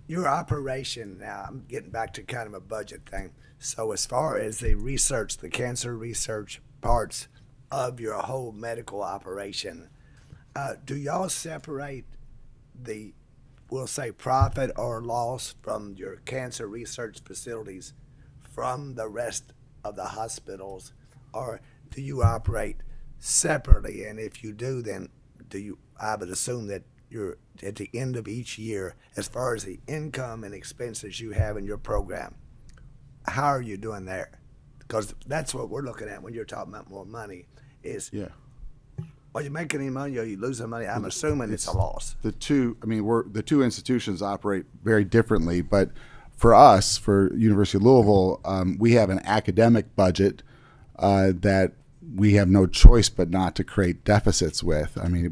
your operation, now I'm getting back to kind of a budget thing. So as far as the research, the cancer research parts of your whole medical operation, do y'all separate the, we'll say, profit or loss from your cancer research facilities from the rest of the hospitals, or do you operate separately? And if you do, then I would assume that you're at the end of each year, as far as the income and expenses you have in your program, how are you doing there? Because that's what we're looking at when you're talking about more money is, are you making any money or are you losing money? I'm assuming it's a loss. The two institutions operate very differently, but for us, for University of Louisville, we have an academic budget that we have no choice but not to create deficits with. I mean,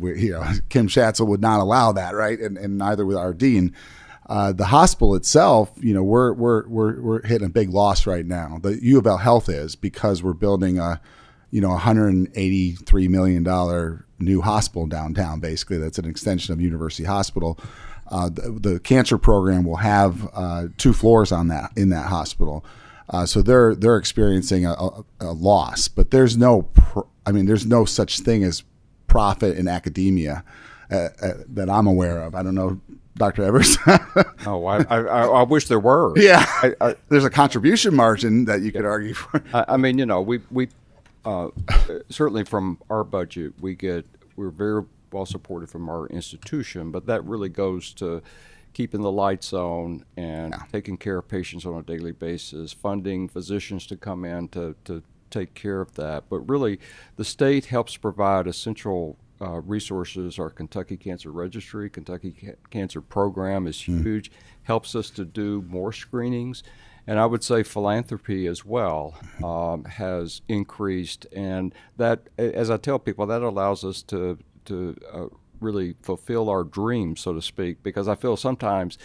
Kim Schatzel would not allow that, right? And neither would our dean. The hospital itself, we're hitting a big loss right now. The UofL Health is, because we're building a $183 million new hospital downtown. Basically, that's an extension of University Hospital. The cancer program will have 2 floors in that hospital. So they're experiencing a loss, but there's no such thing as profit in academia that I'm aware of. I don't know, Dr. Evers. Oh, I wish there were. Yeah, there's a contribution margin that you could argue for. I mean, we certainly from our budget, we're very well supported from our institution, but that really goes to keeping the lights on and taking care of patients on a daily basis, funding physicians to come in to take care of that. But really, the state helps provide essential resources. Our Kentucky Cancer Registry, Kentucky Cancer Program is huge, helps us to do more screenings. And I would say philanthropy as well has increased. And that, as I tell people, that allows us to really fulfill our dreams, so to speak, because I feel sometimes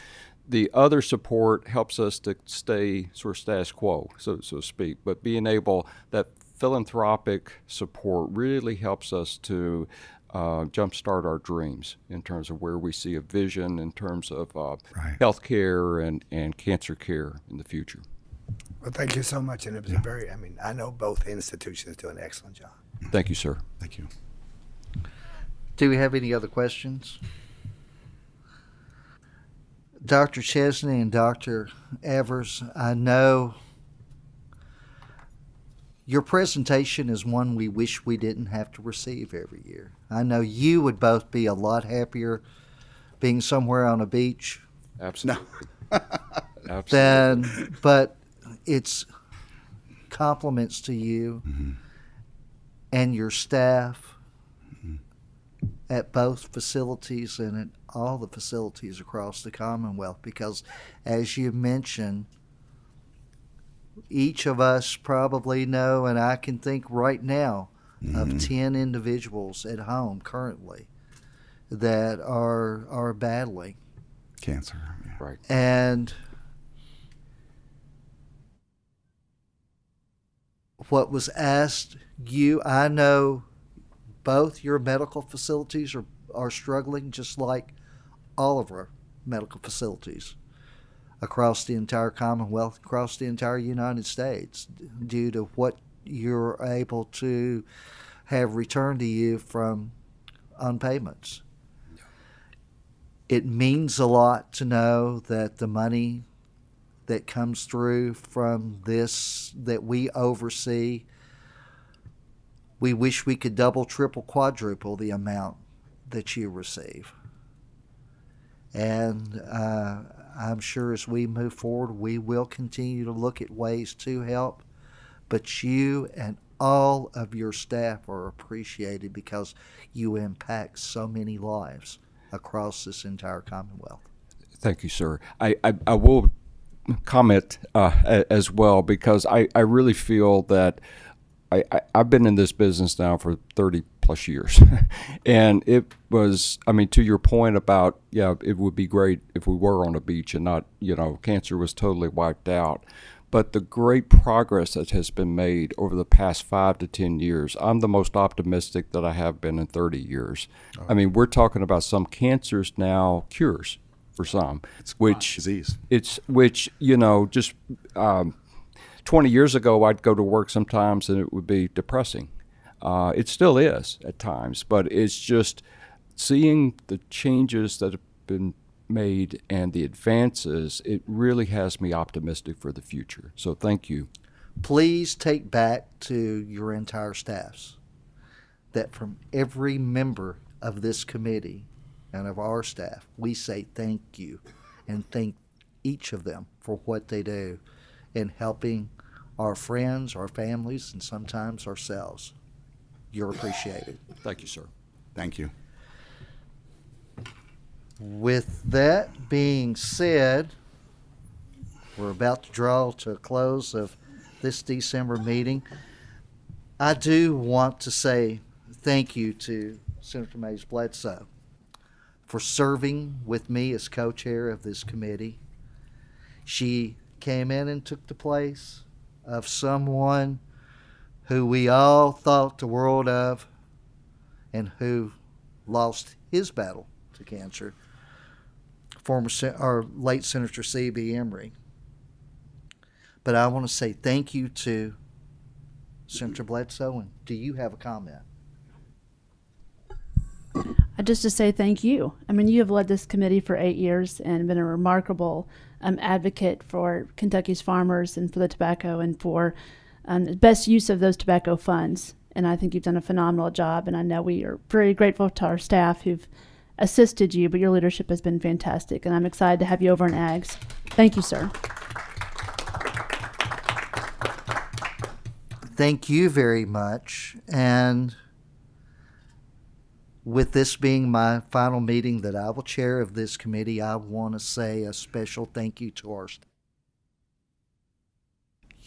the other support helps us to stay sort of status quo, so to speak. But being able, that philanthropic support really helps us to jumpstart our dreams in terms of where we see a vision in terms of health care and cancer care in the future. Well, thank you so much. And it was I know both institutions do an excellent job. Thank you, sir. Thank you. Do we have any other questions? Dr. Chesney and Dr. Evers, I know your presentation is one we wish we didn't have to receive every year. I know you would both be a lot happier being somewhere on a beach. Absolutely. Absolutely. But it's compliments to you and your staff at both facilities and at all the facilities across the Commonwealth, because as you mentioned, each of us probably know, and I can think right now of 10 individuals at home currently that are battling Cancer. Right. And what was asked you, I know both your medical facilities are struggling just like all of our medical facilities across the entire Commonwealth, across the entire United States, due to what you're able to have returned to you from unpayments. It means a lot to know that the money that comes through from this that we oversee, we wish we could double, triple, quadruple the amount that you receive. And I'm sure as we move forward, we will continue to look at ways to help. But you and all of your staff are appreciated because you impact so many lives across this entire Commonwealth. Thank you, sir. I will comment as well, because I really feel that I've been in this business now for 30 plus years. And it was, to your point about, it would be great if we were on a beach and not, cancer was totally wiped out. But the great progress that has been made over the past 5 to 10 years, I'm the most optimistic that I have been in 30 years. Oh. We're talking about some cancers now cures for some, which disease. Which 20 years ago, I'd go to work sometimes and it would be depressing. It still is at times, but it's just seeing the changes that have been made and the advances, it really has me optimistic for the future. So thank you. Please take back to your entire staffs that from every member of this committee and of our staff, we say thank you and thank each of them for what they do in helping our friends, our families, and sometimes ourselves. You're appreciated. Thank you, sir. Thank you. With that being said, we're about to draw to a close of this December meeting. I do want to say thank you to Senator Mays Bledsoe for serving with me as co-chair of this committee. She came in and took the place of someone who we all thought the world of and who lost his battle to cancer, late Senator C.B. Emery. But I want to say thank you to Senator Bledsoe, and do you have a comment? Just to say thank you. You have led this committee for 8 years and been a remarkable advocate for Kentucky's farmers and for the tobacco and for the best use of those tobacco funds. And I think you've done a phenomenal job. And I know we are very grateful to our staff who've assisted you, but your leadership has been fantastic, and I'm excited to have you over in Ags. Thank you, sir. Thank you very much. And with this being my final meeting that I will chair of this committee, I want to say a special thank you to our staff.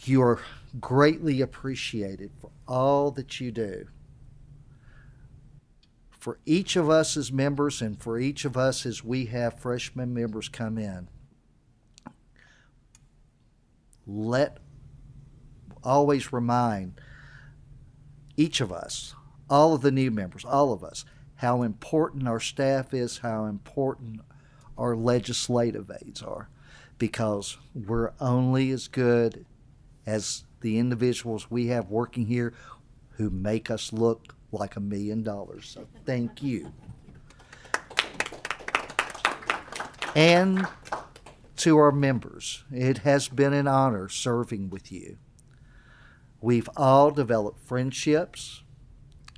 You are greatly appreciated for all that you do. For each of us as members and for each of us as we have freshman members come in, let always remind each of us, all of the new members, all of us, how important our staff is, how important our legislative aides are, because we're only as good as the individuals we have working here who make us look like $1 million. So thank you. And to our members, it has been an honor serving with you. We've all developed friendships,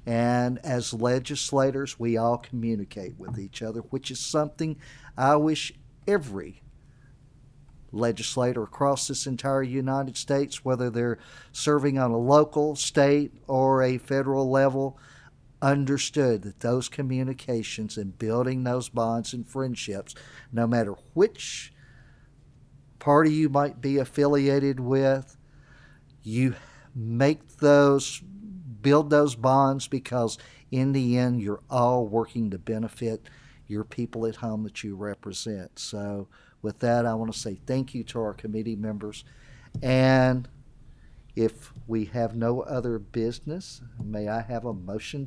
and as legislators, we all communicate with each other, which is something I wish every legislator across this entire United States, whether they're serving on a local, state, or a federal level, understood that those communications and building those bonds and friendships, no matter which party you might be affiliated with, you build those bonds, because in the end, you're all working to benefit your people at home that you represent. So with that, I want to say thank you to our committee members. And if we have no other business, may I have a motion